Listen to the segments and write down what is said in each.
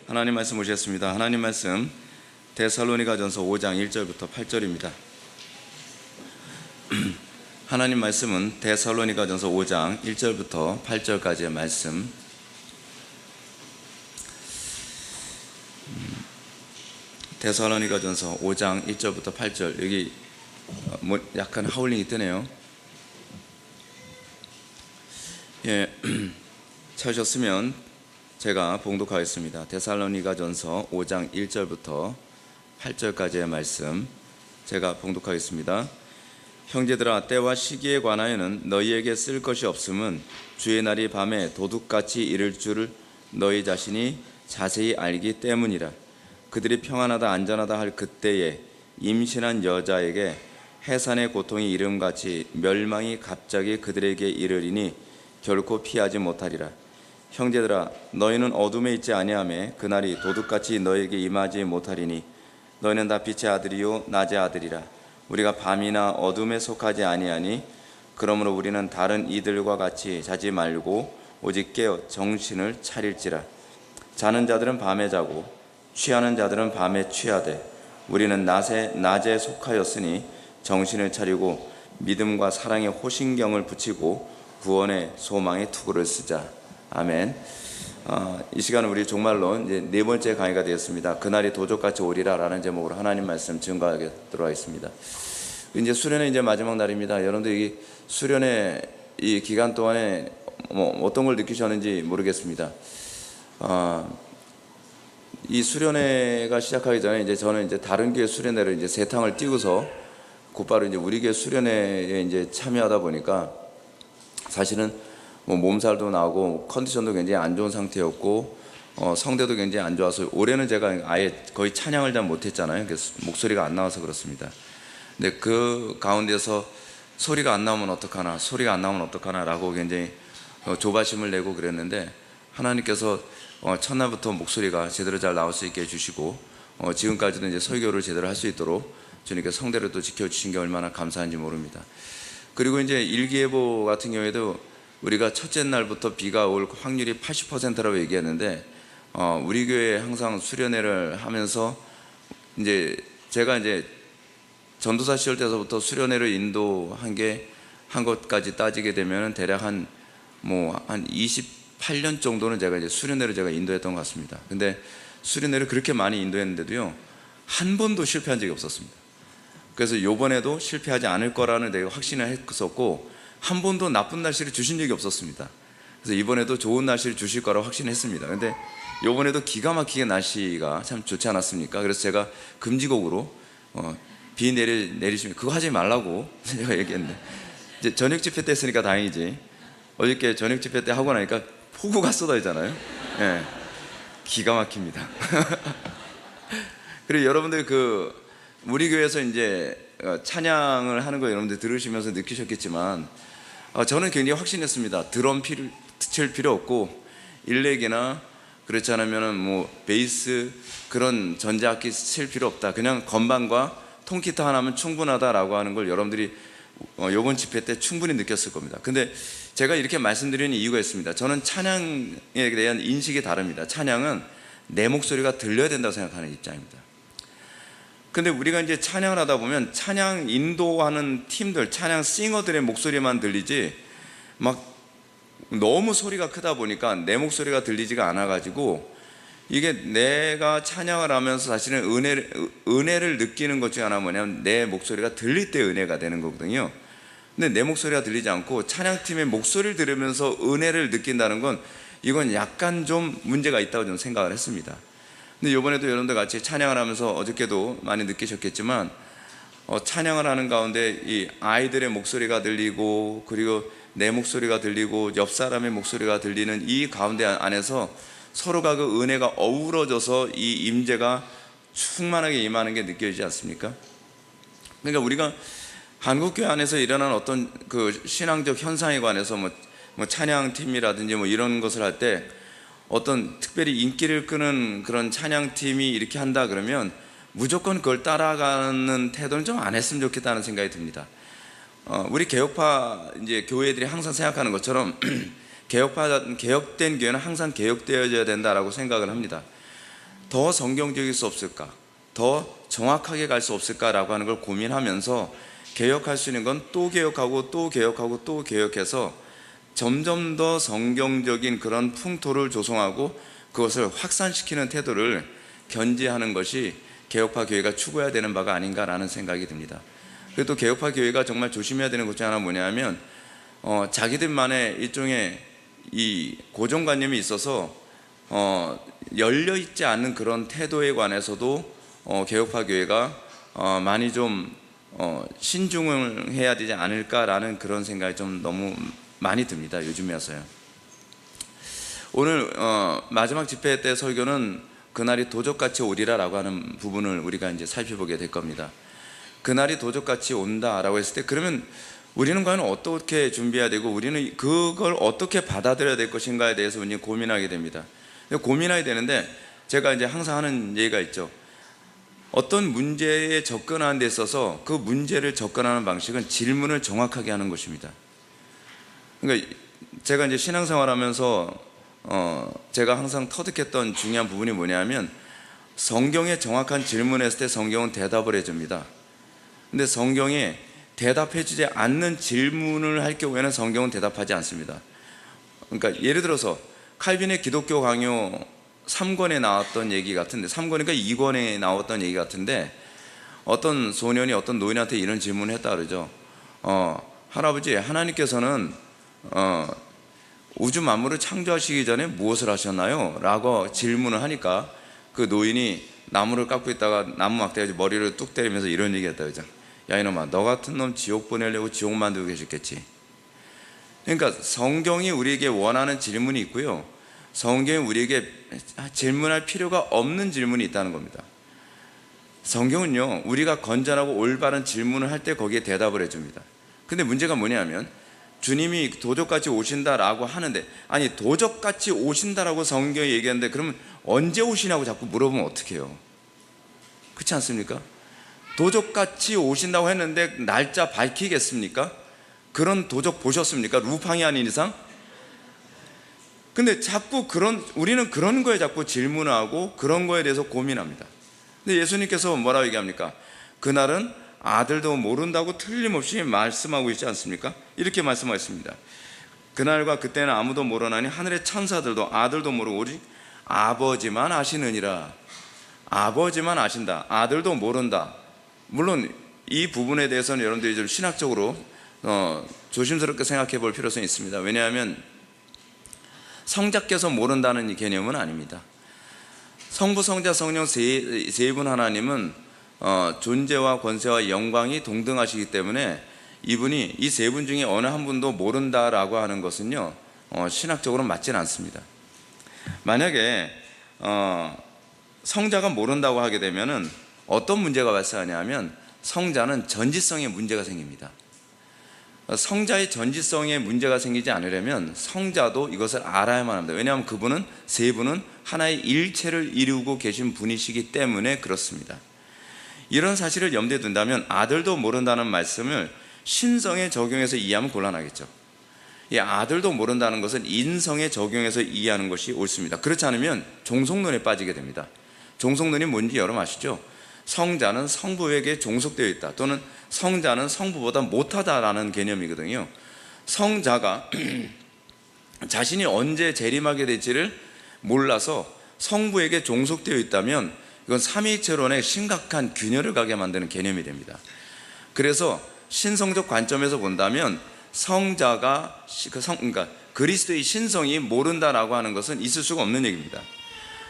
하나님 말씀 보시겠습니다. 하나님 말씀 데살로니가전서 5장 1절부터 8절입니다. 하나님 말씀은 데살로니가전서 5장 1절부터 8절까지의 말씀. 데살로니가전서 5장 1절부터 8절. 여기 약간 하울링이 뜨네요. 예, 찾으셨으면 제가 봉독하겠습니다. 데살로니가전서 5장 1절부터 8절까지의 말씀 제가 봉독하겠습니다. 형제들아, 때와 시기에 관하여는 너희에게 쓸 것이 없음은 주의 날이 밤에 도둑같이 이를 줄을 너희 자신이 자세히 알기 때문이라. 그들이 평안하다 안전하다 할 그때에 임신한 여자에게 해산의 고통이 이름같이 멸망이 갑자기 그들에게 이르리니 결코 피하지 못하리라. 형제들아, 너희는 어둠에 있지 아니하매 그날이 도둑같이 너희에게 임하지 못하리니 너희는 다 빛의 아들이요 낮의 아들이라. 우리가 밤이나 어둠에 속하지 아니하니 그러므로 우리는 다른 이들과 같이 자지 말고 오직 깨어 정신을 차릴지라. 자는 자들은 밤에 자고 취하는 자들은 밤에 취하되 우리는 낮에 속하였으니 정신을 차리고 믿음과 사랑의 호신경을 붙이고 구원의 소망의 투구를 쓰자. 아멘. 이 시간은 우리 종말론 이제 네 번째 강의가 되었습니다. 그날이 도적같이 오리라라는 제목으로 하나님 말씀 증거하도록 하겠습니다. 이제 수련의 이제 마지막 날입니다. 여러분들이 수련의 이 기간 동안에 어떤 걸 느끼셨는지 모르겠습니다. 이 수련회가 시작하기 전에 이제 저는 이제 다른 교회 수련회를 이제 세탕을 띄고서 곧바로 이제 우리 교회 수련회에 이제 참여하다 보니까 사실은 몸살도 나고 컨디션도 굉장히 안 좋은 상태였고 성대도 굉장히 안 좋아서 올해는 제가 아예 거의 찬양을 잘 못했잖아요. 그래서 목소리가 안 나와서 그렇습니다. 근데 그 가운데서 소리가 안 나오면 어떡하나 라고 굉장히 조바심을 내고 그랬는데 하나님께서 첫날부터 목소리가 제대로 잘 나올 수 있게 해주시고 지금까지도 이제 설교를 제대로 할 수 있도록 주님께 성대를 또 지켜주신 게 얼마나 감사한지 모릅니다. 그리고 이제 일기예보 같은 경우에도 우리가 첫째 날부터 비가 올 확률이 80%라고 얘기했는데 우리 교회에 항상 수련회를 하면서 이제 제가 이제 전도사 시절 때서부터 수련회를 인도한 것까지 따지게 되면 대략 한 28년 정도는 제가 이제 수련회를 제가 인도했던 것 같습니다. 근데 수련회를 그렇게 많이 인도했는데도요, 한 번도 실패한 적이 없었습니다. 그래서 이번에도 실패하지 않을 거라는 내가 확신을 했었고 한 번도 나쁜 날씨를 주신 적이 없었습니다. 그래서 이번에도 좋은 날씨를 주실 거라고 확신했습니다. 근데 이번에도 기가 막히게 날씨가 참 좋지 않았습니까? 그래서 제가 금지곡으로 비 내리시면 그거 하지 말라고 제가 얘기했는데 이제 저녁 집회 때 했으니까 다행이지. 어저께 저녁 집회 때 하고 나니까 폭우가 쏟아지잖아요. 예, 기가 막힙니다. 그리고 여러분들 우리 교회에서 이제 찬양을 하는 거 여러분들 들으시면서 느끼셨겠지만 저는 굉장히 확신했습니다. 드럼 칠 필요 없고 일렉이나 그렇지 않으면 베이스 그런 전자악기 칠 필요 없다. 그냥 건반과 통기타 하나면 충분하다라고 하는 걸 여러분들이 이번 집회 때 충분히 느꼈을 겁니다. 근데 제가 이렇게 말씀드리는 이유가 있습니다. 저는 찬양에 대한 인식이 다릅니다. 찬양은 내 목소리가 들려야 된다고 생각하는 입장입니다. 근데 우리가 이제 찬양을 하다 보면 찬양 인도하는 팀들, 찬양 싱어들의 목소리만 들리지 막 너무 소리가 크다 보니까 내 목소리가 들리지가 않아가지고 이게 내가 찬양을 하면서 사실은 은혜를 느끼는 것 중에 하나가 뭐냐면 내 목소리가 들릴 때 은혜가 되는 거거든요. 근데 내 목소리가 들리지 않고 찬양팀의 목소리를 들으면서 은혜를 느낀다는 건 이건 약간 좀 문제가 있다고 저는 생각을 했습니다. 근데 이번에도 여러분들 같이 찬양을 하면서 어저께도 많이 느끼셨겠지만 찬양을 하는 가운데 이 아이들의 목소리가 들리고 그리고 내 목소리가 들리고 옆 사람의 목소리가 들리는 이 가운데 안에서 서로가 그 은혜가 어우러져서 이 임재가 충만하게 임하는 게 느껴지지 않습니까? 그러니까 우리가 한국교회 안에서 일어나는 어떤 그 신앙적 현상에 관해서 찬양팀이라든지 이런 것을 할 때 어떤 특별히 인기를 끄는 그런 찬양팀이 이렇게 한다 그러면 무조건 그걸 따라가는 태도는 좀 안 했으면 좋겠다는 생각이 듭니다. 우리 개혁파 이제 교회들이 항상 생각하는 것처럼 개혁된 교회는 항상 개혁되어져야 된다라고 생각을 합니다. 더 성경적일 수 없을까? 더 정확하게 갈 수 없을까라고 하는 걸 고민하면서 개혁할 수 있는 건 또 개혁하고 또 개혁하고 또 개혁해서 점점 더 성경적인 그런 풍토를 조성하고 그것을 확산시키는 태도를 견지하는 것이 개혁파 교회가 추구해야 되는 바가 아닌가라는 생각이 듭니다. 그리고 또 개혁파 교회가 정말 조심해야 되는 것 중 하나 뭐냐면 자기들만의 일종의 이 고정관념이 있어서 열려있지 않는 그런 태도에 관해서도 개혁파 교회가 많이 좀 신중을 해야 되지 않을까라는 그런 생각이 좀 너무 많이 듭니다. 요즘에 와서요. 오늘 마지막 집회 때 설교는 그날이 도적같이 오리라라고 하는 부분을 우리가 이제 살펴보게 될 겁니다. 그날이 도적같이 온다라고 했을 때 그러면 우리는 과연 어떻게 준비해야 되고 우리는 그걸 어떻게 받아들여야 될 것인가에 대해서 우리는 고민하게 됩니다. 고민하게 되는데 제가 이제 항상 하는 얘기가 있죠. 어떤 문제에 접근하는 데 있어서 그 문제를 접근하는 방식은 질문을 정확하게 하는 것입니다. 그러니까 제가 이제 신앙생활하면서 제가 항상 터득했던 중요한 부분이 뭐냐면 성경에 정확한 질문했을 때 성경은 대답을 해줍니다. 근데 성경에 대답해주지 않는 질문을 할 경우에는 성경은 대답하지 않습니다. 그러니까 예를 들어서 칼빈의 기독교 강요 3권에 나왔던 얘기 같은데 3권이니까 2권에 나왔던 얘기 같은데 어떤 소년이 어떤 노인한테 이런 질문을 했다 그러죠. 할아버지, 하나님께서는 우주 만물을 창조하시기 전에 무엇을 하셨나요? 라고 질문을 하니까 그 노인이 나무를 깎고 있다가 나무 막대가지 머리를 뚝 때리면서 이런 얘기 했다 그러죠. 야 이놈아, 너 같은 놈 지옥 보내려고 지옥 만들고 계셨겠지. 그러니까 성경이 우리에게 원하는 질문이 있고요, 성경이 우리에게 질문할 필요가 없는 질문이 있다는 겁니다. 성경은요, 우리가 건전하고 올바른 질문을 할 때 거기에 대답을 해줍니다. 근데 문제가 뭐냐면 주님이 도적같이 오신다라고 하는데, 아니 도적같이 오신다라고 성경이 얘기하는데 그러면 언제 오시냐고 자꾸 물어보면 어떡해요? 그렇지 않습니까? 도적같이 오신다고 했는데 날짜 밝히겠습니까? 그런 도적 보셨습니까? 루팡이 아닌 이상? 근데 자꾸 우리는 그런 거에 자꾸 질문하고 그런 거에 대해서 고민합니다. 근데 예수님께서 뭐라고 얘기합니까? 그날은 아들도 모른다고 틀림없이 말씀하고 있지 않습니까? 이렇게 말씀하셨습니다. 그날과 그때는 아무도 모르나니 하늘의 천사들도 아들도 모르고 오직 아버지만 아시느니라. 아버지만 아신다. 아들도 모른다. 물론 이 부분에 대해서는 여러분들이 좀 신학적으로 조심스럽게 생각해 볼 필요성이 있습니다. 왜냐하면 성자께서 모른다는 이 개념은 아닙니다. 성부, 성자, 성령 세 분 하나님은 존재와 권세와 영광이 동등하시기 때문에 이분이 이 세 분 중에 어느 한 분도 모른다라고 하는 것은요, 신학적으로 맞지는 않습니다. 만약에 성자가 모른다고 하게 되면은 어떤 문제가 발생하냐면 성자는 전지성에 문제가 생깁니다. 성자의 전지성에 문제가 생기지 않으려면 성자도 이것을 알아야만 합니다. 왜냐하면 그분은, 세 분은 하나의 일체를 이루고 계신 분이시기 때문에 그렇습니다. 이런 사실을 염두에 둔다면 아들도 모른다는 말씀을 신성에 적용해서 이해하면 곤란하겠죠. 이 아들도 모른다는 것은 인성에 적용해서 이해하는 것이 옳습니다. 그렇지 않으면 종속론에 빠지게 됩니다. 종속론이 뭔지 여러분 아시죠? 성자는 성부에게 종속되어 있다, 또는 성자는 성부보다 못하다라는 개념이거든요. 성자가 자신이 언제 재림하게 될지를 몰라서 성부에게 종속되어 있다면 이건 삼위일체론에 심각한 균열을 가게 만드는 개념이 됩니다. 그래서 신성적 관점에서 본다면 성자가 그러니까 그리스도의 신성이 모른다라고 하는 것은 있을 수가 없는 얘기입니다.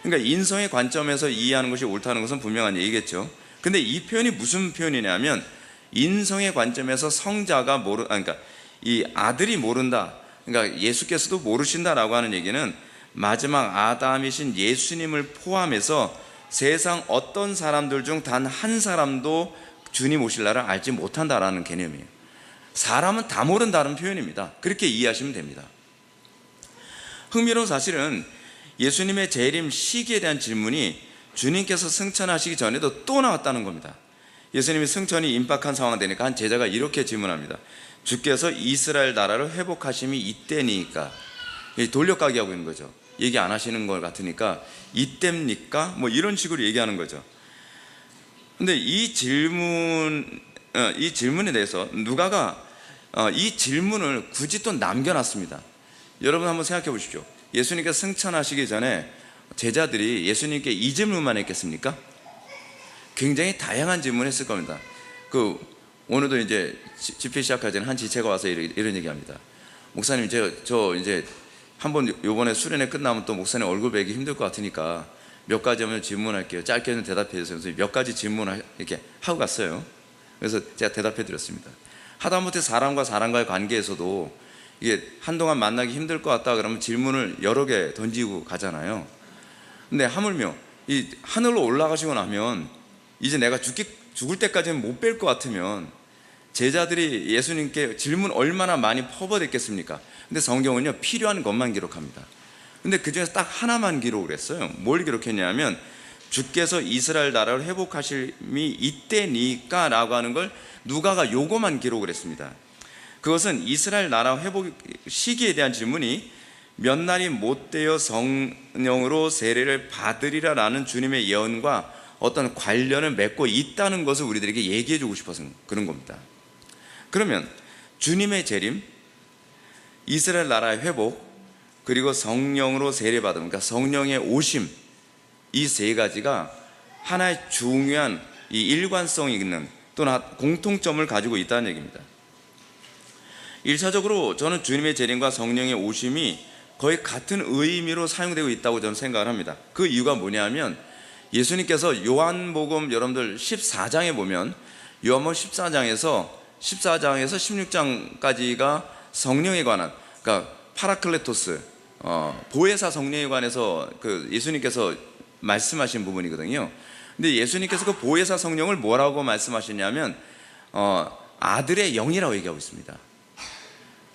그러니까 인성의 관점에서 이해하는 것이 옳다는 것은 분명한 얘기겠죠. 근데 이 표현이 무슨 표현이냐면 인성의 관점에서 성자가 그러니까 이 아들이 모른다, 그러니까 예수께서도 모르신다라고 하는 얘기는 마지막 아담이신 예수님을 포함해서 세상 어떤 사람들 중 단 한 사람도 주님 오실 날을 알지 못한다라는 개념이에요. 사람은 다 모른다는 표현입니다. 그렇게 이해하시면 됩니다. 흥미로운 사실은 예수님의 재림 시기에 대한 질문이 주님께서 승천하시기 전에도 또 나왔다는 겁니다. 예수님이 승천이 임박한 상황이 되니까 한 제자가 이렇게 질문합니다. 주께서 이스라엘 나라를 회복하심이 이때니까. 돌려가기 하고 있는 거죠. 얘기 안 하시는 것 같으니까 이때입니까? 뭐 이런 식으로 얘기하는 거죠. 근데 이 질문에 대해서 누가가 이 질문을 굳이 또 남겨놨습니다. 여러분 한번 생각해 보십시오. 예수님께서 승천하시기 전에 제자들이 예수님께 이 질문만 했겠습니까? 굉장히 다양한 질문을 했을 겁니다. 오늘도 이제 집회 시작하기 전에 한 지체가 와서 이런 얘기합니다. 목사님, 저 이제 한번 요번에 수련회 끝나면 또 목사님 얼굴 뵈기 힘들 것 같으니까 몇 가지 하면 질문할게요. 짧게는 대답해 주세요. 그래서 몇 가지 질문을 이렇게 하고 갔어요. 그래서 제가 대답해 드렸습니다. 하다못해 사람과 사람과의 관계에서도 이게 한동안 만나기 힘들 것 같다 그러면 질문을 여러 개 던지고 가잖아요. 근데 하물며 이 하늘로 올라가시고 나면 이제 내가 죽을 때까지는 못 뵐 것 같으면 제자들이 예수님께 질문 얼마나 많이 퍼붓겠습니까? 근데 성경은요, 필요한 것만 기록합니다. 근데 그 중에서 딱 하나만 기록을 했어요. 뭘 기록했냐면 주께서 이스라엘 나라를 회복하심이 이때니까 라고 하는 걸 누가가 요거만 기록을 했습니다. 그것은 이스라엘 나라 회복 시기에 대한 질문이 몇 날이 못 되어 성령으로 세례를 받으리라 라는 주님의 예언과 어떤 관련을 맺고 있다는 것을 우리들에게 얘기해 주고 싶어서 그런 겁니다. 그러면 주님의 재림, 이스라엘 나라의 회복, 그리고 성령으로 세례받음, 그러니까 성령의 오심, 이 세 가지가 하나의 중요한 이 일관성이 있는 또는 공통점을 가지고 있다는 얘기입니다. 1차적으로 저는 주님의 재림과 성령의 오심이 거의 같은 의미로 사용되고 있다고 저는 생각을 합니다. 그 이유가 뭐냐면 예수님께서 요한복음 여러분들 14장에 보면 요한복음 14장에서 16장까지가 성령에 관한, 그러니까 파라클레토스, 보혜사 성령에 관해서 예수님께서 말씀하신 부분이거든요. 근데 예수님께서 그 보혜사 성령을 뭐라고 말씀하시냐면 아들의 영이라고 얘기하고 있습니다.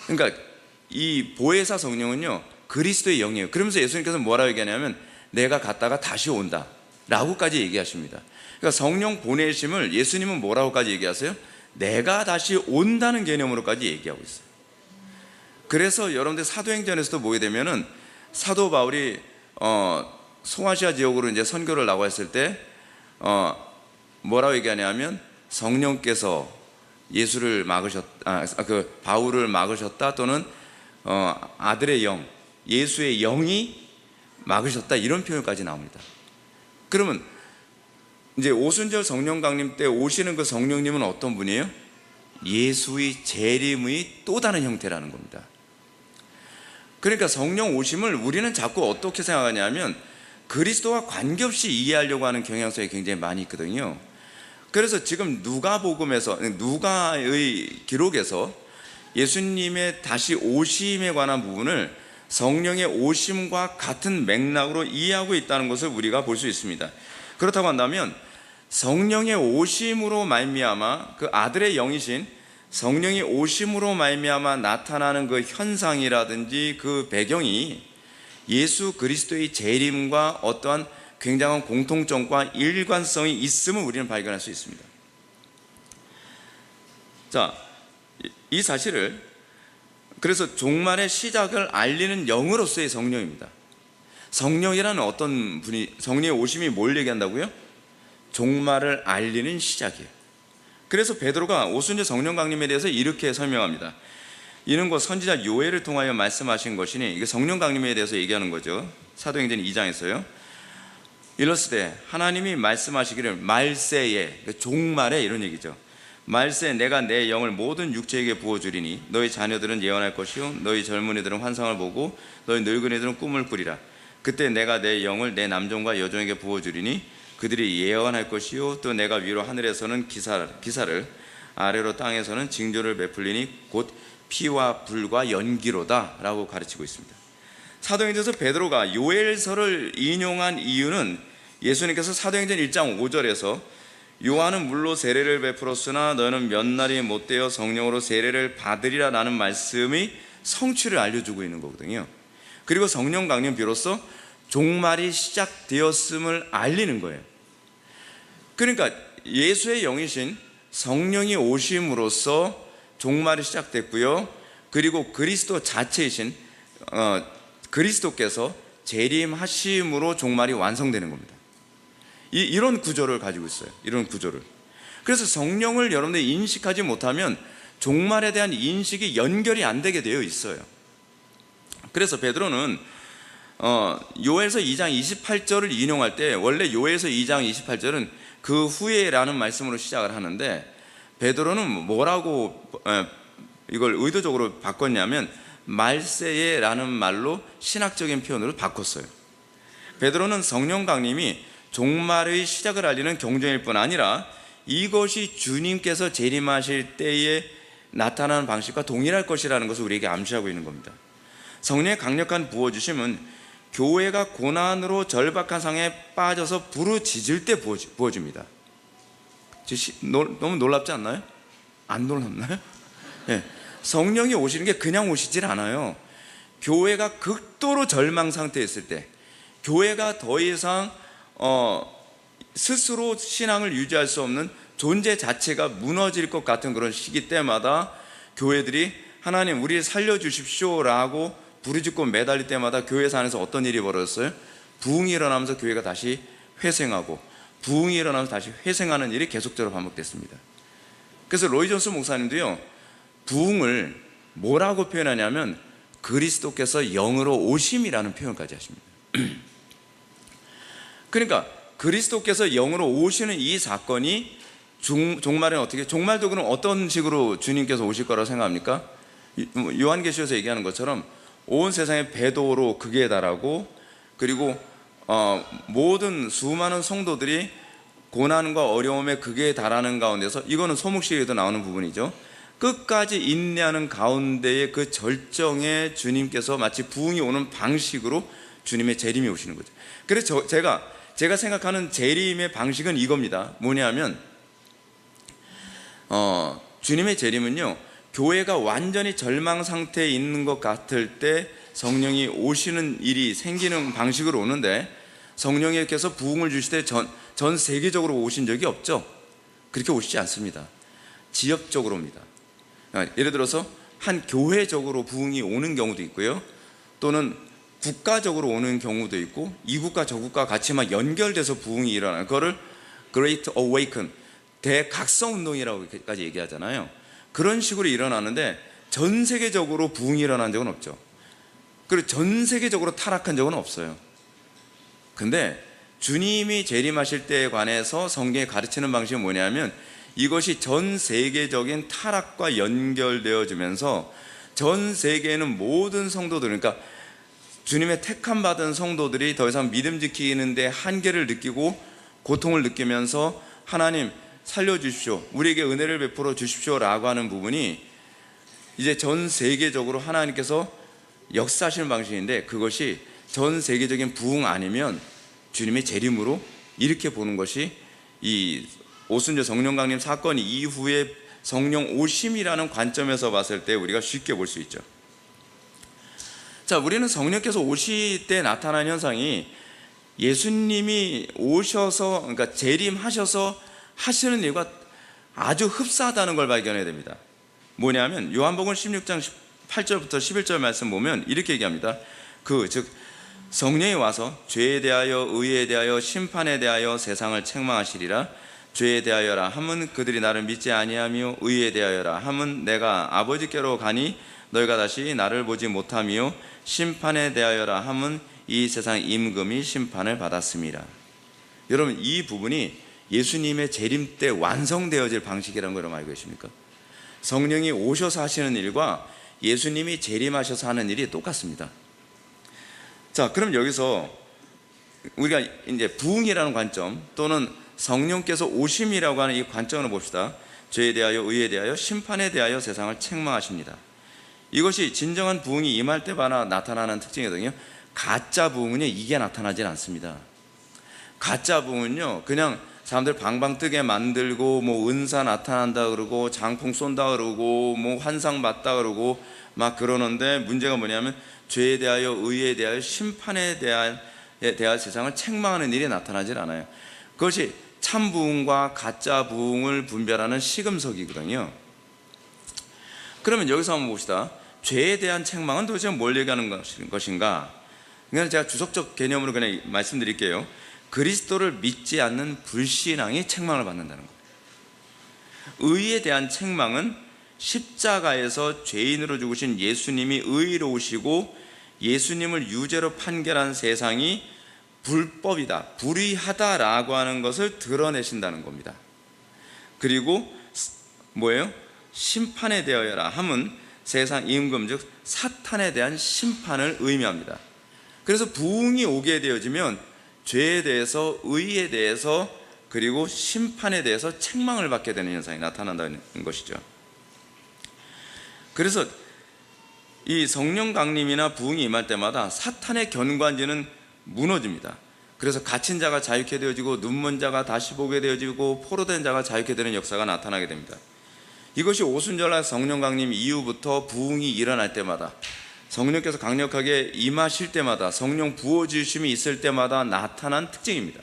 그러니까 이 보혜사 성령은요, 그리스도의 영이에요. 그러면서 예수님께서 뭐라고 얘기하냐면 내가 갔다가 다시 온다 라고까지 얘기하십니다. 그러니까 성령 보내심을 예수님은 뭐라고까지 얘기하세요? 내가 다시 온다는 개념으로까지 얘기하고 있어요. 그래서 여러분들 사도행전에서도 보게 되면은 사도 바울이 소아시아 지역으로 이제 선교를 나와 있을 때 뭐라고 얘기하냐면 성령께서 예수를 바울을 막으셨다, 또는 아들의 영, 예수의 영이 막으셨다, 이런 표현까지 나옵니다. 그러면 이제 오순절 성령 강림 때 오시는 그 성령님은 어떤 분이에요? 예수의 재림의 또 다른 형태라는 겁니다. 그러니까 성령 오심을 우리는 자꾸 어떻게 생각하냐면 그리스도와 관계없이 이해하려고 하는 경향성이 굉장히 많이 있거든요. 그래서 지금 누가의 기록에서 예수님의 다시 오심에 관한 부분을 성령의 오심과 같은 맥락으로 이해하고 있다는 것을 우리가 볼 수 있습니다. 그렇다고 한다면 성령의 오심으로 말미암아 그 아들의 영이신 성령의 오심으로 말미암아 나타나는 그 현상이라든지 그 배경이 예수 그리스도의 재림과 어떠한 굉장한 공통점과 일관성이 있음을 우리는 발견할 수 있습니다. 자, 이 사실을 그래서 종말의 시작을 알리는 영으로서의 성령입니다. 성령이라는 어떤 분이, 성령의 오심이 뭘 얘기한다고요? 종말을 알리는 시작이에요. 그래서 베드로가 오순절 성령 강림에 대해서 이렇게 설명합니다. 이는 곧 선지자 요엘을 통하여 말씀하신 것이니, 이게 성령 강림에 대해서 얘기하는 거죠. 사도행전 2장에서요. 일렀으되 하나님이 말씀하시기를 말세에, 종말에, 이런 얘기죠. 말세 내가 내 영을 모든 육체에게 부어주리니 너희 자녀들은 예언할 것이요 너희 젊은이들은 환상을 보고 너희 늙은이들은 꿈을 꾸리라. 그때 내가 내 영을 내 남종과 여종에게 부어주리니 그들이 예언할 것이요 또 내가 위로 하늘에서는 기사를 아래로 땅에서는 징조를 베풀리니 곧 피와 불과 연기로다 라고 가르치고 있습니다. 사도행전에서 베드로가 요엘서를 인용한 이유는 예수님께서 사도행전 1장 5절에서 요한은 물로 세례를 베풀었으나 너는 몇 날이 못되어 성령으로 세례를 받으리라 라는 말씀이 성취를 알려주고 있는 거거든요. 그리고 성령 강림 비로소 종말이 시작되었음을 알리는 거예요. 그러니까 예수의 영이신 성령이 오심으로써 종말이 시작됐고요. 그리고 그리스도 자체이신 그리스도께서 재림하심으로 종말이 완성되는 겁니다. 이런 구조를 가지고 있어요. 이런 구조를. 그래서 성령을 여러분들이 인식하지 못하면 종말에 대한 인식이 연결이 안 되게 되어 있어요. 그래서 베드로는 요엘서 2장 28절을 인용할 때, 원래 요엘서 2장 28절은 그 후에라는 말씀으로 시작을 하는데, 베드로는 뭐라고 이걸 의도적으로 바꿨냐면 말세에라는 말로 신학적인 표현으로 바꿨어요. 베드로는 성령 강림이 종말의 시작을 알리는 경종일 뿐 아니라 이것이 주님께서 재림하실 때에 나타나는 방식과 동일할 것이라는 것을 우리에게 암시하고 있는 겁니다. 성령의 강력한 부어주심은 교회가 고난으로 절박한 상황에 빠져서 부르짖을 때 부어줍니다. 너무 놀랍지 않나요? 안 놀랍나요? 네. 성령이 오시는 게 그냥 오시질 않아요. 교회가 극도로 절망 상태에 있을 때, 교회가 더 이상 스스로 신앙을 유지할 수 없는 존재 자체가 무너질 것 같은 그런 시기 때마다 교회들이 하나님 우리를 살려주십시오 라고 부르짖고 매달릴 때마다 교회사 안에서 어떤 일이 벌어졌어요? 부흥이 일어나면서 교회가 다시 회생하고, 부흥이 일어나면서 다시 회생하는 일이 계속적으로 반복됐습니다. 그래서 로이 존스 목사님도요, 부흥을 뭐라고 표현하냐면 그리스도께서 영으로 오심이라는 표현까지 하십니다. 그러니까 그리스도께서 영으로 오시는 이 사건이 종말은 어떻게, 종말도 그럼 어떤 식으로 주님께서 오실 거라고 생각합니까? 요한계시에서 얘기하는 것처럼 온 세상에 배도로 극에 달하고, 그리고 모든 수많은 성도들이 고난과 어려움에 극에 달하는 가운데서, 이거는 소목시에도 나오는 부분이죠, 끝까지 인내하는 가운데의 그 절정에 주님께서 마치 부흥이 오는 방식으로 주님의 재림이 오시는 거죠. 그래서 제가 생각하는 재림의 방식은 이겁니다. 뭐냐면 주님의 재림은요, 교회가 완전히 절망 상태에 있는 것 같을 때 성령이 오시는 일이 생기는 방식으로 오는데, 성령께서 부흥을 주실 때 전 세계적으로 오신 적이 없죠. 그렇게 오시지 않습니다. 지역적으로 옵니다. 예를 들어서 한 교회적으로 부흥이 오는 경우도 있고요, 또는 국가적으로 오는 경우도 있고, 이 국가 저 국가 같이 막 연결돼서 부흥이 일어나는 그거를 Great Awaken, 대각성 운동이라고까지 얘기하잖아요. 그런 식으로 일어나는데 전 세계적으로 부흥이 일어난 적은 없죠. 그리고 전 세계적으로 타락한 적은 없어요. 근데 주님이 재림하실 때에 관해서 성경이 가르치는 방식은 뭐냐면, 이것이 전 세계적인 타락과 연결되어지면서 전 세계에는 모든 성도들, 그러니까 주님의 택함 받은 성도들이 더 이상 믿음 지키는데 한계를 느끼고 고통을 느끼면서 하나님 살려주십시오, 우리에게 은혜를 베풀어 주십시오 라고 하는 부분이 이제 전 세계적으로 하나님께서 역사하시는 방식인데, 그것이 전 세계적인 부흥 아니면 주님의 재림으로 이렇게 보는 것이 이 오순절 성령 강림 사건 이후에 성령 오심이라는 관점에서 봤을 때 우리가 쉽게 볼 수 있죠. 자, 우리는 성령께서 오실 때 나타나는 현상이 예수님이 오셔서, 그러니까 재림하셔서 하시는 일과 아주 흡사하다는 걸 발견해야 됩니다. 뭐냐면 요한복음 16장 8절부터 11절 말씀 보면 이렇게 얘기합니다. 즉 성령이 와서 죄에 대하여 의에 대하여 심판에 대하여 세상을 책망하시리라. 죄에 대하여라 함은 그들이 나를 믿지 아니하며, 의에 대하여라 함은 내가 아버지께로 가니 너희가 다시 나를 보지 못하며, 심판에 대하여라 함은 이 세상 임금이 심판을 받았습니다. 여러분, 이 부분이 예수님의 재림 때 완성되어질 방식이라는 걸 알고 계십니까? 성령이 오셔서 하시는 일과 예수님이 재림하셔서 하는 일이 똑같습니다. 자, 그럼 여기서 우리가 이제 부흥이라는 관점, 또는 성령께서 오심이라고 하는 이 관점으로 봅시다. 죄에 대하여 의에 대하여 심판에 대하여 세상을 책망하십니다. 이것이 진정한 부흥이 임할 때마다 나타나는 특징이거든요. 가짜 부흥은요, 이게 나타나질 않습니다. 가짜 부흥은요, 그냥 사람들 방방 뜨게 만들고 뭐 은사 나타난다 그러고 장풍 쏜다 그러고 뭐 환상 봤다 그러고 막 그러는데, 문제가 뭐냐면 죄에 대하여 의에 대하여 심판에 대하여 세상을 책망하는 일이 나타나질 않아요. 그것이 참 부흥과 가짜 부흥을 분별하는 시금석이거든요. 그러면 여기서 한번 봅시다. 죄에 대한 책망은 도대체 뭘 얘기하는 것인가? 그냥 제가 주석적 개념으로 그냥 말씀드릴게요. 그리스도를 믿지 않는 불신앙이 책망을 받는다는 거예요. 의에 대한 책망은 십자가에서 죄인으로 죽으신 예수님이 의로우시고 예수님을 유죄로 판결한 세상이 불법이다, 불의하다라고 하는 것을 드러내신다는 겁니다. 그리고 뭐예요? 심판에 대하여라 함은 세상 임금 즉 사탄에 대한 심판을 의미합니다. 그래서 부흥이 오게 되어지면 죄에 대해서, 의에 대해서, 그리고 심판에 대해서 책망을 받게 되는 현상이 나타난다는 것이죠. 그래서 이 성령 강림이나 부흥이 임할 때마다 사탄의 견관지는 무너집니다. 그래서 갇힌 자가 자유케 되어지고 눈먼 자가 다시 보게 되어지고 포로된 자가 자유케 되는 역사가 나타나게 됩니다. 이것이 오순절날 성령 강림 이후부터 부흥이 일어날 때마다, 성령께서 강력하게 임하실 때마다, 성령 부어주심이 있을 때마다 나타난 특징입니다.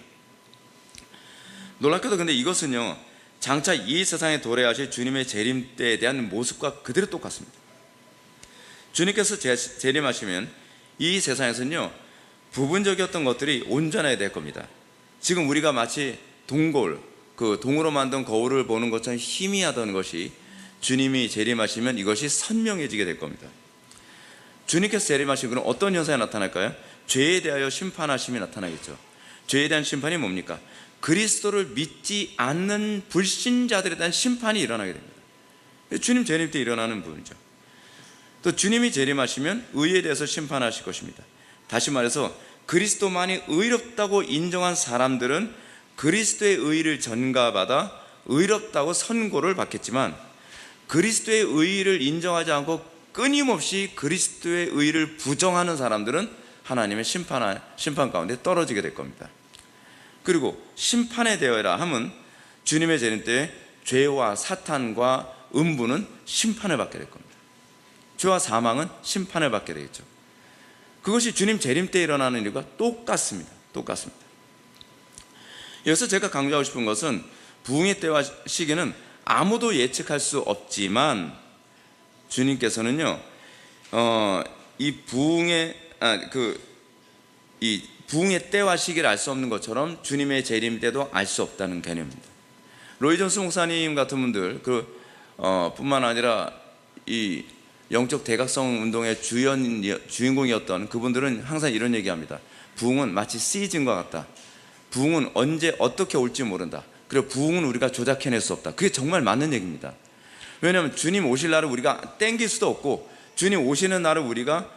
놀랍게도 근데 이것은요, 장차 이 세상에 도래하실 주님의 재림 때에 대한 모습과 그대로 똑같습니다. 주님께서 재림하시면 이 세상에서는요, 부분적이었던 것들이 온전해야 될 겁니다. 지금 우리가 마치 동거울, 그 동으로 만든 거울을 보는 것처럼 희미하던 것이 주님이 재림하시면 이것이 선명해지게 될 겁니다. 주님께서 재림하시면 그럼 어떤 현상이 나타날까요? 죄에 대하여 심판하심이 나타나겠죠. 죄에 대한 심판이 뭡니까? 그리스도를 믿지 않는 불신자들에 대한 심판이 일어나게 됩니다. 주님 재림 때 일어나는 부분이죠. 또 주님이 재림하시면 의에 대해서 심판하실 것입니다. 다시 말해서 그리스도만이 의롭다고 인정한 사람들은 그리스도의 의를 전가받아 의롭다고 선고를 받겠지만, 그리스도의 의를 인정하지 않고 끊임없이 그리스도의 의를 부정하는 사람들은 하나님의 심판 가운데 떨어지게 될 겁니다. 그리고 심판에 대하여라 함은 주님의 재림 때 죄와 사탄과 음부는 심판을 받게 될 겁니다. 죄와 사망은 심판을 받게 되겠죠. 그것이 주님 재림 때 일어나는 일과 똑같습니다. 여기서 제가 강조하고 싶은 것은 부흥의 때와 시기는 아무도 예측할 수 없지만 주님께서는요, 이 부흥의 때와 시기를 알 수 없는 것처럼 주님의 재림 때도 알 수 없다는 개념입니다. 로이 존스 목사님 같은 분들 뿐만 아니라 이 영적 대각성 운동의 주인공이었던 그분들은 항상 이런 얘기합니다. 부흥은 마치 시즌과 같다. 부흥은 언제 어떻게 올지 모른다. 그리고 부흥은 우리가 조작해낼 수 없다. 그게 정말 맞는 얘기입니다. 왜냐하면 주님 오실 날을 우리가 땡길 수도 없고 주님 오시는 날을 우리가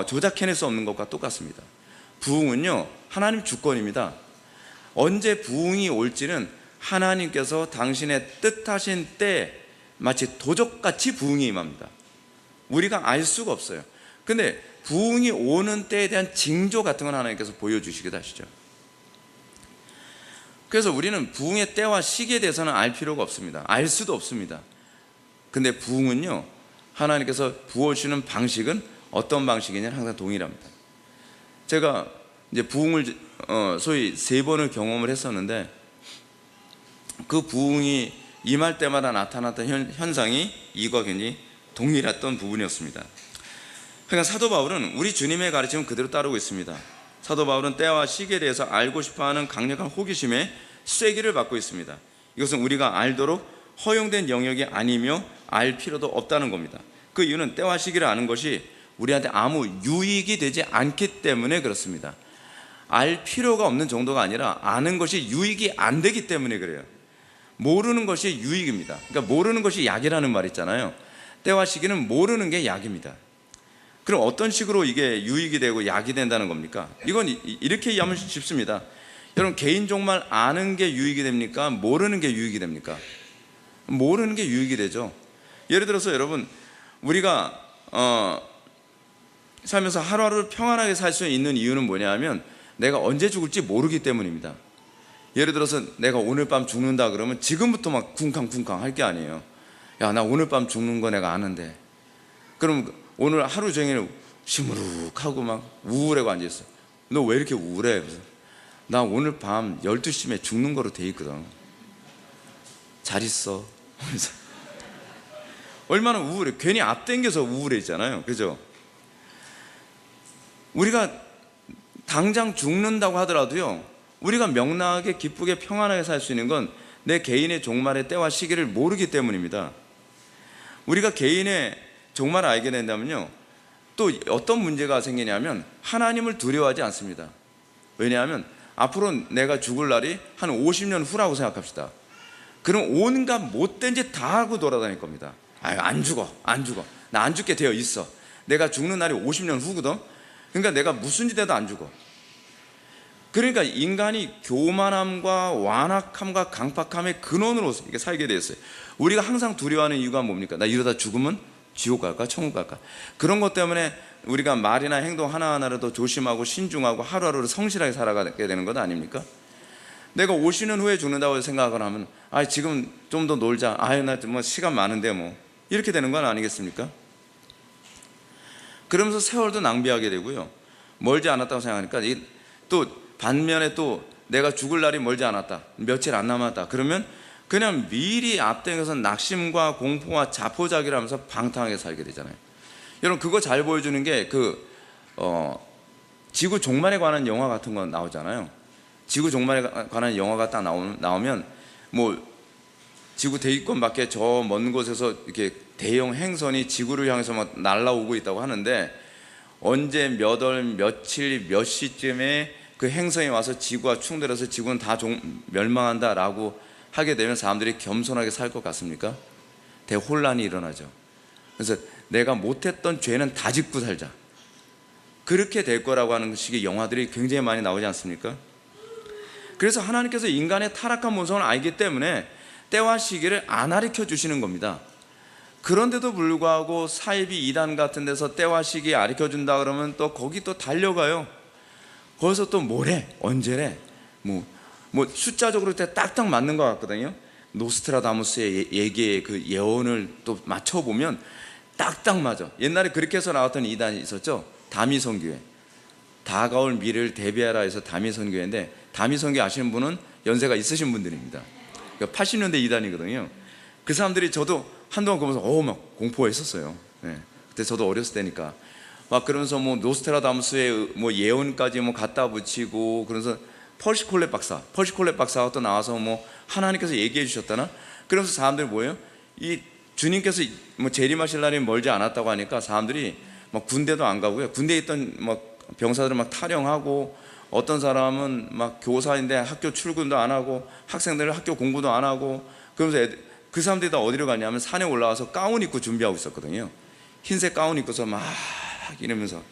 조작해낼 수 없는 것과 똑같습니다. 부흥은요, 하나님 주권입니다. 언제 부흥이 올지는 하나님께서 당신의 뜻하신 때 마치 도적같이 부흥이 임합니다. 우리가 알 수가 없어요. 근데 부흥이 오는 때에 대한 징조 같은 건 하나님께서 보여주시기도 하시죠. 그래서 우리는 부흥의 때와 시기에 대해서는 알 필요가 없습니다. 알 수도 없습니다. 근데 부흥은요, 하나님께서 부어주시는 방식은 어떤 방식이냐는 항상 동일합니다. 제가 이제 부흥을 소위 3번을 경험을 했었는데, 그 부흥이 임할 때마다 나타났던 현상이 이과 굉장히 동일했던 부분이었습니다. 그러니까 사도 바울은 우리 주님의 가르침을 그대로 따르고 있습니다. 사도 바울은 때와 시기에 대해서 알고 싶어하는 강력한 호기심에 쐐기를 받고 있습니다. 이것은 우리가 알도록 허용된 영역이 아니며 알 필요도 없다는 겁니다. 그 이유는 때와 시기를 아는 것이 우리한테 아무 유익이 되지 않기 때문에 그렇습니다. 알 필요가 없는 정도가 아니라 아는 것이 유익이 안 되기 때문에 그래요. 모르는 것이 유익입니다. 그러니까 모르는 것이 약이라는 말 있잖아요. 때와 시기는 모르는 게 약입니다. 그럼 어떤 식으로 이게 유익이 되고 약이 된다는 겁니까? 이건 이렇게 이해하면 쉽습니다. 여러분, 개인 종말 아는 게 유익이 됩니까? 모르는 게 유익이 됩니까? 모르는 게 유익이 되죠. 예를 들어서 여러분, 우리가 살면서 하루하루 평안하게 살 수 있는 이유는 뭐냐면 내가 언제 죽을지 모르기 때문입니다. 예를 들어서 내가 오늘 밤 죽는다 그러면 지금부터 막 쿵쾅쿵쾅 할 게 아니에요. 야, 나 오늘 밤 죽는 거 내가 아는데. 그럼 오늘 하루 종일 시무룩하고 막 우울하고 앉아있어. 너 왜 이렇게 우울해? 그래서 나 오늘 밤 12시쯤에 죽는 거로 돼 있거든. 잘 있어. 얼마나 우울해. 괜히 앞당겨서 우울해지잖아요. 그죠? 우리가 당장 죽는다고 하더라도요, 우리가 명랑하게 기쁘게 평안하게 살 수 있는 건 내 개인의 종말의 때와 시기를 모르기 때문입니다. 우리가 개인의 종말을 알게 된다면요, 또 어떤 문제가 생기냐면 하나님을 두려워하지 않습니다. 왜냐하면 앞으로 내가 죽을 날이 한 50년 후라고 생각합시다. 그럼 온갖 못된 짓 다 하고 돌아다닐 겁니다. 안 죽어, 나 안 죽게 되어 있어. 내가 죽는 날이 50년 후거든. 그러니까 내가 무슨 짓 해도 안 죽어. 그러니까 인간이 교만함과 완악함과 강팍함의 근원으로 이렇게 살게 되었어요. 우리가 항상 두려워하는 이유가 뭡니까? 나 이러다 죽으면 지옥 갈까 천국 갈까? 그런 것 때문에 우리가 말이나 행동 하나하나를 더 조심하고 신중하고 하루하루를 성실하게 살아가게 되는 것 아닙니까? 내가 50년 후에 죽는다고 생각을 하면 지금 좀 더 놀자, 나 뭐 시간 많은데 뭐 이렇게 되는 건 아니겠습니까? 그러면서 세월도 낭비하게 되고요, 멀지 않았다고 생각하니까 또 반면에 또 내가 죽을 날이 멀지 않았다, 며칠 안 남았다, 그러면 그냥 미리 앞당겨서 낙심과 공포와 자포자기를 하면서 방탕하게 살게 되잖아요. 여러분, 그거 잘 보여주는 게 지구 종말에 관한 영화 같은 거 나오잖아요. 지구 종말에 관한 영화가 딱 나오면 뭐 지구 대기권 밖에 저 먼 곳에서 이렇게 대형 행선이 지구를 향해서 막 날아오고 있다고 하는데, 언제 몇 월 며칠 몇 시쯤에 그 행성이 와서 지구와 충돌해서 지구는 다 멸망한다라고 하게 되면 사람들이 겸손하게 살 것 같습니까? 대혼란이 일어나죠. 그래서 내가 못했던 죄는 다 짓고 살자, 그렇게 될 거라고 하는 식의 영화들이 굉장히 많이 나오지 않습니까? 그래서 하나님께서 인간의 타락한 본성을 알기 때문에 때와 시기를 안 가르쳐 주시는 겁니다. 그런데도 불구하고 사이비 이단 같은 데서 때와 시기 가르쳐 준다 그러면 또 거기 또 달려가요. 거기서 또 뭐래, 언제래, 뭐 숫자적으로 딱딱 맞는 것 같거든요. 노스트라다무스의 얘기의 그 예언을 또 맞춰보면 딱딱 맞아. 옛날에 그렇게 해서 나왔던 이단이 있었죠. 다미선교회, 다가올 미래를 대비하라 해서 다미선교회인데, 다미선교회 아시는 분은 연세가 있으신 분들입니다. 80년대 이단이거든요. 그 사람들이, 저도 한동안 그러면서 막 공포했었어요. 그때 저도 어렸을 때니까 막 그러면서 뭐 노스트라다무스의 뭐 예언까지 뭐 갖다 붙이고, 그래서 펄시콜렛 박사가 또 나와서 뭐 하나님께서 얘기해 주셨다나, 그러면서 사람들이 뭐예요? 이 주님께서 뭐 재림하실 날이 멀지 않았다고 하니까 사람들이 막 군대도 안 가고요, 군대에 있던 막 병사들을 막 탈영하고, 어떤 사람은 막 교사인데 학교 출근도 안 하고 학생들 학교 공부도 안 하고, 그러면서 그 사람들이 다 어디로 가냐면 산에 올라와서 가운 입고 준비하고 있었거든요. 흰색 가운 입고서 막 이러면서.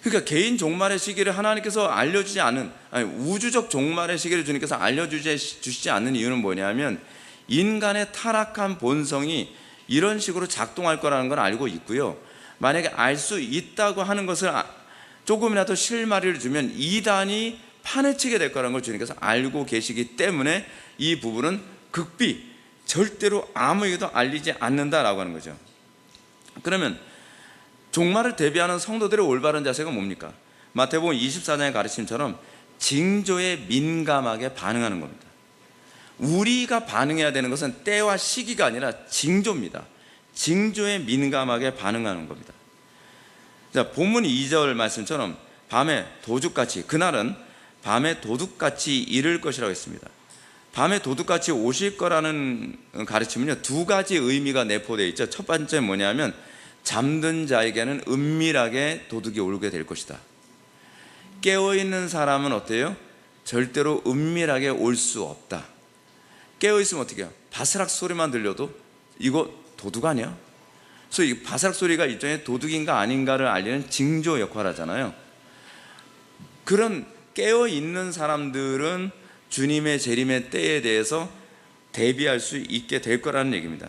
그러니까 개인 종말의 시기를 하나님께서 알려주지 않은, 우주적 종말의 시기를 주님께서 알려주시지 않는 이유는 뭐냐면, 인간의 타락한 본성이 이런 식으로 작동할 거라는 걸 알고 있고요, 만약에 알 수 있다고 하는 것을 조금이라도 실마리를 주면 이단이 판을 치게 될 거라는 걸 주님께서 알고 계시기 때문에 이 부분은 극비 절대로 아무에게도 알리지 않는다라고 하는 거죠. 그러면 종말을 대비하는 성도들의 올바른 자세가 뭡니까? 마태복음 24장의 가르침처럼 징조에 민감하게 반응하는 겁니다. 우리가 반응해야 되는 것은 때와 시기가 아니라 징조입니다. 징조에 민감하게 반응하는 겁니다. 자, 본문 2절 말씀처럼 밤에 도둑같이, 그날은 밤에 도둑같이 이를 것이라고 했습니다. 밤에 도둑같이 오실 거라는 가르침은요, 두 가지 의미가 내포되어 있죠. 첫 번째 뭐냐면, 잠든 자에게는 은밀하게 도둑이 오게 될 것이다. 깨어있는 사람은 어때요? 절대로 은밀하게 올 수 없다. 깨어있으면 어떻게 해요? 바스락 소리만 들려도 이거 도둑 아니야? 그래서 이 바스락 소리가 일종의 도둑인가 아닌가를 알리는 징조 역할을 하잖아요. 그런 깨어있는 사람들은 주님의 재림의 때에 대해서 대비할 수 있게 될 거라는 얘기입니다.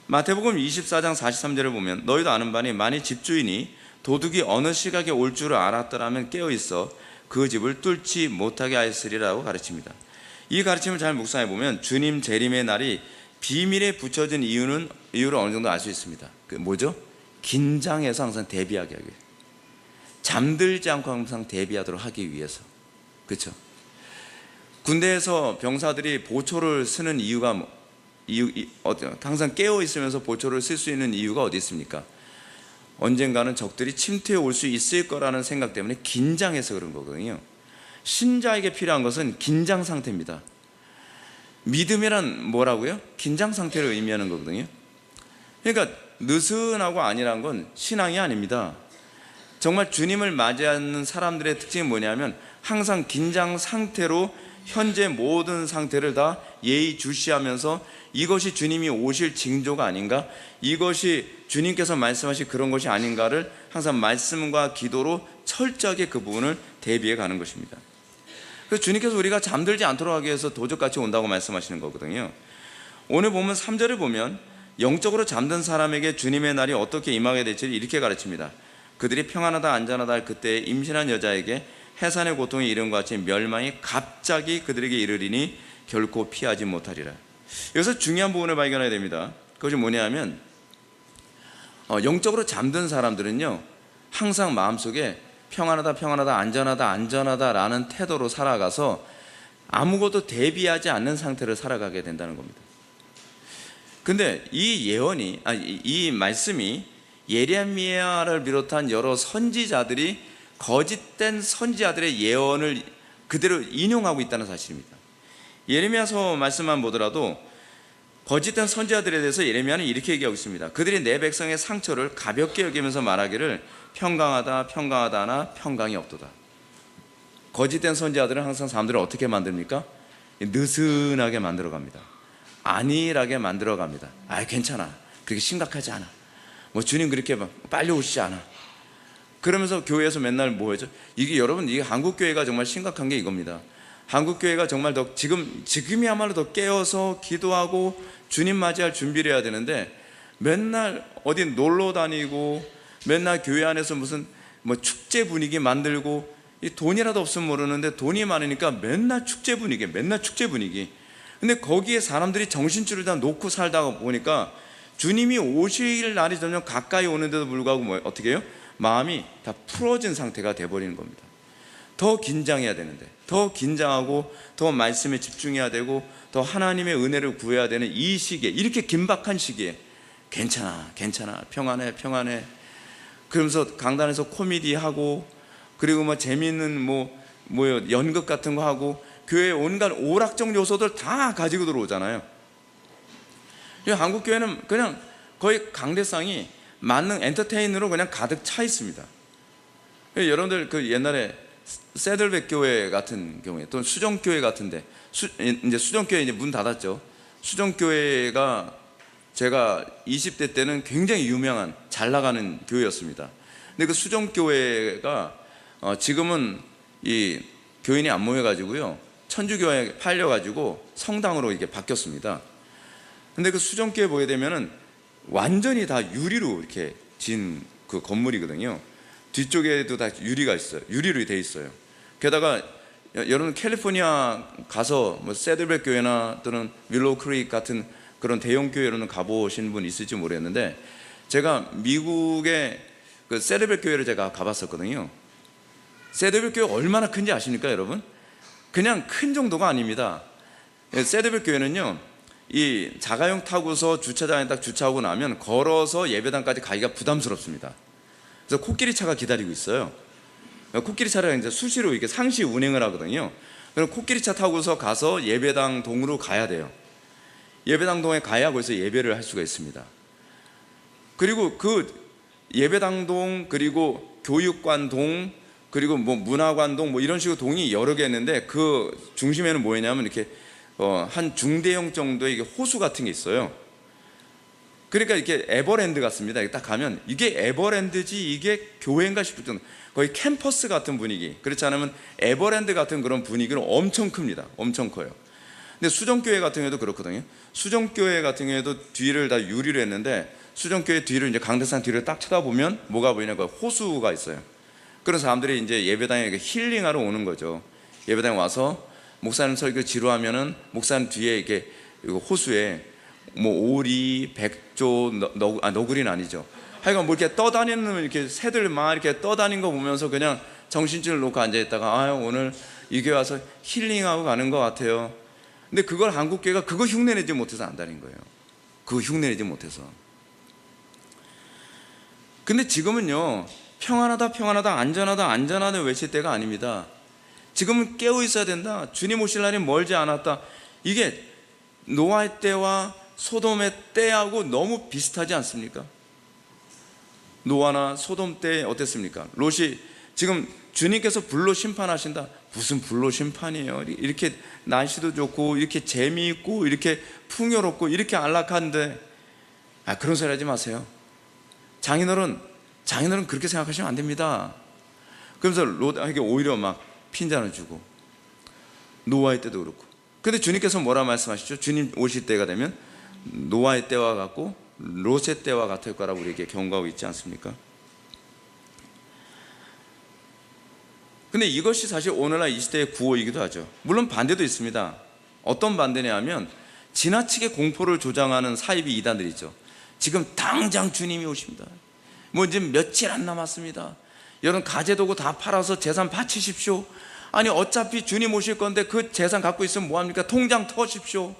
마태복음 24장 43절을 보면, 너희도 아는 바니 만일 집주인이 도둑이 어느 시각에 올 줄을 알았더라면 깨어있어 그 집을 뚫지 못하게 하였으리라고 가르칩니다. 이 가르침을 잘 묵상해 보면 주님 재림의 날이 비밀에 붙여진 이유를 어느 정도 알 수 있습니다. 그 뭐죠? 긴장해서 항상 대비하게 하기 위해, 잠들지 않고 항상 대비하도록 하기 위해서. 그렇죠? 군대에서 병사들이 보초를 쓰는 이유가 항상 깨어 있으면서 보초를 쓸 수 있는 이유가 어디 있습니까? 언젠가는 적들이 침투해 올 수 있을 거라는 생각 때문에 긴장해서 그런 거거든요. 신자에게 필요한 것은 긴장 상태입니다. 믿음이란 뭐라고요? 긴장 상태를 의미하는 거거든요. 그러니까 느슨하고 아니란 건 신앙이 아닙니다. 정말 주님을 맞이하는 사람들의 특징이 뭐냐면 항상 긴장 상태로 현재 모든 상태를 다 예의주시하면서 이것이 주님이 오실 징조가 아닌가, 이것이 주님께서 말씀하신 그런 것이 아닌가를 항상 말씀과 기도로 철저하게 그 부분을 대비해 가는 것입니다. 그래서 주님께서 우리가 잠들지 않도록 하기 위해서 도적같이 온다고 말씀하시는 거거든요. 오늘 보면 3절을 보면 영적으로 잠든 사람에게 주님의 날이 어떻게 임하게 될지를 이렇게 가르칩니다. 그들이 평안하다 안전하다 할 그때에 임신한 여자에게 해산의 고통이 이른과 같이 멸망이 갑자기 그들에게 이르리니 결코 피하지 못하리라. 여기서 중요한 부분을 발견해야 됩니다. 그것이 뭐냐면 영적으로 잠든 사람들은요 항상 마음속에 평안하다 평안하다 안전하다 안전하다라는 태도로 살아가서 아무것도 대비하지 않는 상태를 살아가게 된다는 겁니다. 근데 이 예언이 이 말씀이 예레미야를 비롯한 여러 선지자들이 거짓된 선지자들의 예언을 그대로 인용하고 있다는 사실입니다. 예레미야서 말씀만 보더라도 거짓된 선지자들에 대해서 예레미야는 이렇게 얘기하고 있습니다. 그들이 내 백성의 상처를 가볍게 여기면서 말하기를 평강하다 평강하다 하나 평강이 없도다. 거짓된 선지자들은 항상 사람들을 어떻게 만듭니까? 느슨하게 만들어갑니다. 안일하게 만들어갑니다. 괜찮아, 그렇게 심각하지 않아, 뭐 주님 그렇게 빨리 오시지 않아. 그러면서 교회에서 맨날 뭐 하죠? 이게 여러분, 이게 한국 교회가 정말 심각한 게 이겁니다. 한국 교회가 정말 더 지금이야말로 더 깨어서 기도하고 주님 맞이할 준비를 해야 되는데 맨날 어디 놀러 다니고 맨날 교회 안에서 무슨 뭐 축제 분위기 만들고, 이 돈이라도 없으면 모르는데 돈이 많으니까 맨날 축제 분위기. 근데 거기에 사람들이 정신줄을 다 놓고 살다가 보니까 주님이 오실 날이 점점 가까이 오는데도 불구하고 어떻게 해요? 마음이 다 풀어진 상태가 돼버리는 겁니다. 더 긴장해야 되는데, 더 긴장하고 더 말씀에 집중해야 되고 더 하나님의 은혜를 구해야 되는 이 시기에, 이렇게 긴박한 시기에 괜찮아 평안해 그러면서 강단에서 코미디하고 그리고 뭐 재미있는 연극 같은 거 하고 교회에 온갖 오락적 요소들 다 가지고 들어오잖아요. 한국 교회는 그냥 거의 강대상이 만능 엔터테인으로 그냥 가득 차 있습니다. 여러분들 그 옛날에 세들백 교회 같은 경우에 또 수정교회 같은데 이제 수정교회 이제 문 닫았죠. 수정교회가 제가 20대 때는 굉장히 유명한 잘 나가는 교회였습니다. 근데 그 수정교회가 지금은 이 교인이 안 모여가지고요 천주교에 팔려가지고 성당으로 이렇게 바뀌었습니다. 근데 그 수정교회 보게 되면은 완전히 다 유리로 이렇게 진 그 건물이거든요. 뒤쪽에도 다 유리가 있어요. 유리로 돼 있어요. 게다가 여러분 캘리포니아 가서 뭐 세들백 교회나 또는 윌로우 크릭 같은 그런 대형 교회로는 가보신 분 있을지 모르겠는데, 제가 미국의 그 세들백 교회를 제가 가봤었거든요. 세들백 교회 얼마나 큰지 아십니까, 여러분? 그냥 큰 정도가 아닙니다. 세들백 교회는요, 이 자가용 타고서 주차장에 딱 주차하고 나면 걸어서 예배당까지 가기가 부담스럽습니다. 그래서 코끼리차가 기다리고 있어요. 코끼리차를 이제 수시로 이렇게 상시 운행을 하거든요. 그럼 코끼리차 타고서 가서 예배당 동으로 가야 돼요. 예배당 동에 가야 거기서 예배를 할 수가 있습니다. 그리고 그 예배당 동, 그리고 교육관 동, 그리고 뭐 문화관 동, 뭐 이런 식으로 동이 여러 개 있는데 그 중심에는 뭐냐면 이렇게 한 중대형 정도의 이게 호수 같은 게 있어요. 그러니까 이렇게 에버랜드 같습니다. 딱 가면 이게 에버랜드지 이게 교회인가 싶을 정도, 거의 캠퍼스 같은 분위기. 그렇지 않으면 에버랜드 같은 그런 분위기는 엄청 큽니다. 엄청 커요. 근데 수정교회 같은 경우도 그렇거든요. 수정교회 같은 경우에도 뒤를 다 유리로 했는데 수정교회 뒤를 이제 강대상 뒤를 딱 쳐다보면 뭐가 보이냐고 호수가 있어요. 그런 사람들이 이제 예배당에 힐링하러 오는 거죠. 예배당에 와서 목사님 설교 지루하면은 목사님 뒤에 이렇게 호수에 뭐 오리, 백조, 너구리는 아니죠. 하여간 뭐 이렇게 떠다니는 이렇게 새들 막 이렇게 떠다니는 거 보면서 그냥 정신줄을 놓고 앉아있다가 오늘 이 교회 와서 힐링하고 가는 것 같아요. 근데 그걸 한국교회가 그거 흉내내지 못해서 안다는 거예요. 그거 흉내내지 못해서. 근데 지금은요, 평안하다 평안하다 안전하다 안전하다 외칠 때가 아닙니다. 지금은 깨어 있어야 된다. 주님 오실 날이 멀지 않았다. 이게 노아의 때와 소돔의 때하고 너무 비슷하지 않습니까? 노아나 소돔 때 어땠습니까? 롯이 지금 주님께서 불로 심판하신다. 무슨 불로 심판이에요? 이렇게 날씨도 좋고 이렇게 재미있고 이렇게 풍요롭고 이렇게 안락한데, 그런 소리 하지 마세요. 장인어른 그렇게 생각하시면 안 됩니다. 그러면서 롯에게 오히려 막 핀잔을 주고, 노아의 때도 그렇고. 근데 주님께서 뭐라 말씀하시죠? 주님 오실 때가 되면 노아의 때와 같고 롯의 때와 같을 거라고 우리에게 경고하고 있지 않습니까? 근데 이것이 사실 오늘날 이 시대의 구호이기도 하죠. 물론 반대도 있습니다. 어떤 반대냐 하면 지나치게 공포를 조장하는 사이비 이단들이죠. 지금 당장 주님이 오십니다. 뭐 이제 며칠 안 남았습니다. 여러분 가재도구 다 팔아서 재산 바치십시오. 아니 어차피 주님 오실 건데 그 재산 갖고 있으면 뭐합니까? 통장 터십시오.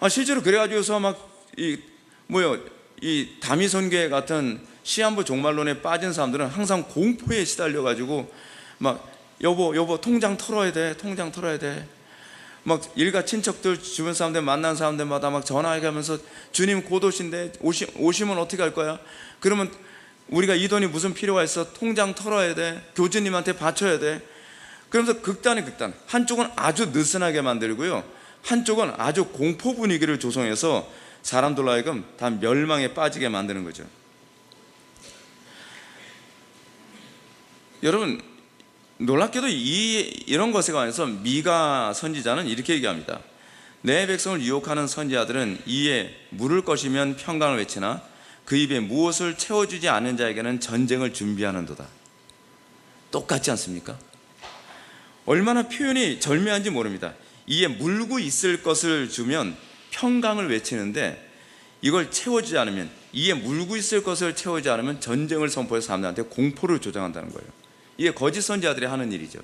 실제로 그래가지고서 이 다미선교회 같은 시한부 종말론에 빠진 사람들은 항상 공포에 시달려가지고 막 여보 통장 털어야 돼, 통장 털어야 돼. 막 일가 친척들 주변 사람들 만난 사람들마다 막 전화해가면서 주님 곧 오신대, 오시면 어떻게 할 거야? 그러면 우리가 이 돈이 무슨 필요가 있어? 통장 털어야 돼, 교주님한테 바쳐야 돼. 그러면서 극단. 한쪽은 아주 느슨하게 만들고요, 한쪽은 아주 공포 분위기를 조성해서 사람들로 하여금 다 멸망에 빠지게 만드는 거죠. 여러분 놀랍게도 이런 것에 관해서 미가 선지자는 이렇게 얘기합니다. 내 백성을 유혹하는 선지자들은 이에 물을 것이면 평강을 외치나 그 입에 무엇을 채워주지 않은 자에게는 전쟁을 준비하는도다. 똑같지 않습니까? 얼마나 표현이 절묘한지 모릅니다. 이에 물고 있을 것을 주면 평강을 외치는데, 이걸 채워주지 않으면, 이에 물고 있을 것을 채우지 않으면 전쟁을 선포해서 사람들한테 공포를 조장한다는 거예요. 이게 거짓 선지자들이 하는 일이죠.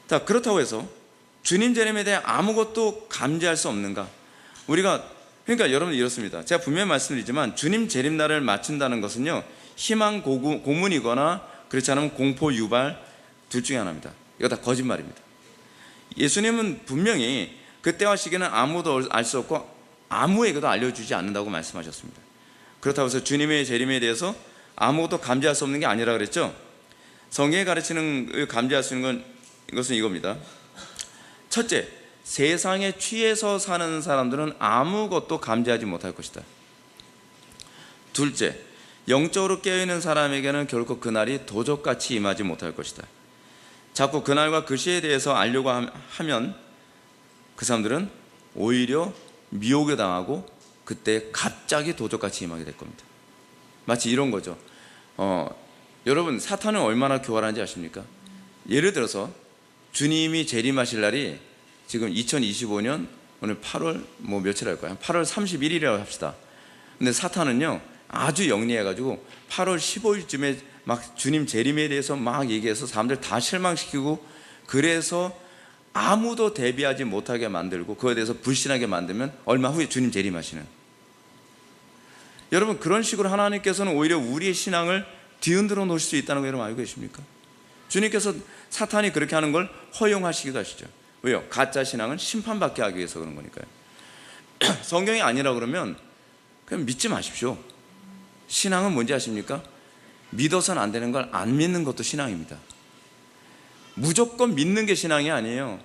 자, 그렇다고 해서 주님 재림에 대해 아무것도 감지할 수 없는가? 그러니까 여러분 이렇습니다. 제가 분명히 말씀드리지만 주님 재림날을 맞춘다는 것은요, 희망 고문이거나 그렇지 않으면 공포 유발 둘 중에 하나입니다. 이거 다 거짓말입니다. 예수님은 분명히 그때와 시기는 아무도 알 수 없고 아무에게도 알려주지 않는다고 말씀하셨습니다. 그렇다고 해서 주님의 재림에 대해서 아무것도 감지할 수 없는 게 아니라 그랬죠. 성경에 가르치는 감지할 수 있는 것은 이겁니다. 첫째, 세상에 취해서 사는 사람들은 아무것도 감지하지 못할 것이다. 둘째, 영적으로 깨어있는 사람에게는 결코 그날이 도적같이 임하지 못할 것이다. 자꾸 그날과 그 시에 대해서 알려고 하면 그 사람들은 오히려 미혹에 당하고 그때 갑자기 도적같이 임하게 될 겁니다. 마치 이런 거죠. 여러분 사탄은 얼마나 교활한지 아십니까? 예를 들어서 주님이 재림하실 날이 지금 2025년 오늘 8월 며칠 할까요? 8월 31일이라고 합시다. 근데 사탄은요 아주 영리해가지고 8월 15일쯤에 막 주님 재림에 대해서 막 얘기해서 사람들 다 실망시키고, 그래서 아무도 대비하지 못하게 만들고 그거에 대해서 불신하게 만들면 얼마 후에 주님 재림하시는. 여러분 그런 식으로 하나님께서는 오히려 우리의 신앙을 뒤흔들어 놓으실 수 있다는 거 여러분 알고 계십니까? 주님께서 사탄이 그렇게 하는 걸 허용하시기도 하시죠. 왜요? 가짜 신앙은 심판받게 하기 위해서 그런 거니까요. 성경이 아니라 그러면 그냥 믿지 마십시오. 신앙은 뭔지 아십니까? 믿어서는 안 되는 걸 안 믿는 것도 신앙입니다. 무조건 믿는 게 신앙이 아니에요.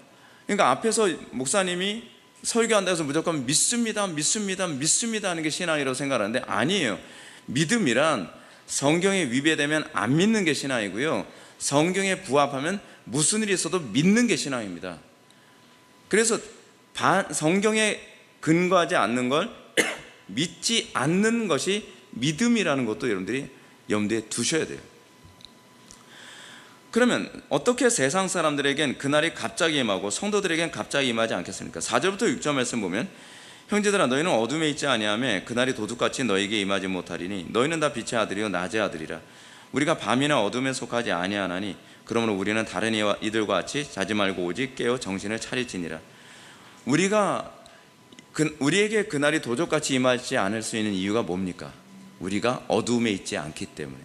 그러니까 앞에서 목사님이 설교한다 해서 무조건 믿습니다 하는 게 신앙이라고 생각하는데 아니에요. 믿음이란 성경에 위배되면 안 믿는 게 신앙이고요, 성경에 부합하면 무슨 일이 있어도 믿는 게 신앙입니다. 그래서 성경에 근거하지 않는 걸 믿지 않는 것이 믿음이라는 것도 여러분들이 염두에 두셔야 돼요. 그러면 어떻게 세상 사람들에겐 그날이 갑자기 임하고 성도들에겐 갑자기 임하지 않겠습니까? 4절부터 6절 말씀 보면, 형제들아 너희는 어둠에 있지 아니하며 그날이 도둑같이 너희에게 임하지 못하리니 너희는 다 빛의 아들이요 낮의 아들이라. 우리가 밤이나 어둠에 속하지 아니하나니 그러므로 우리는 다른 이들과 같이 자지 말고 오직 깨어 정신을 차릴지니라. 우리에게 그날이 도적같이 임하지 않을 수 있는 이유가 뭡니까? 우리가 어두움에 있지 않기 때문에,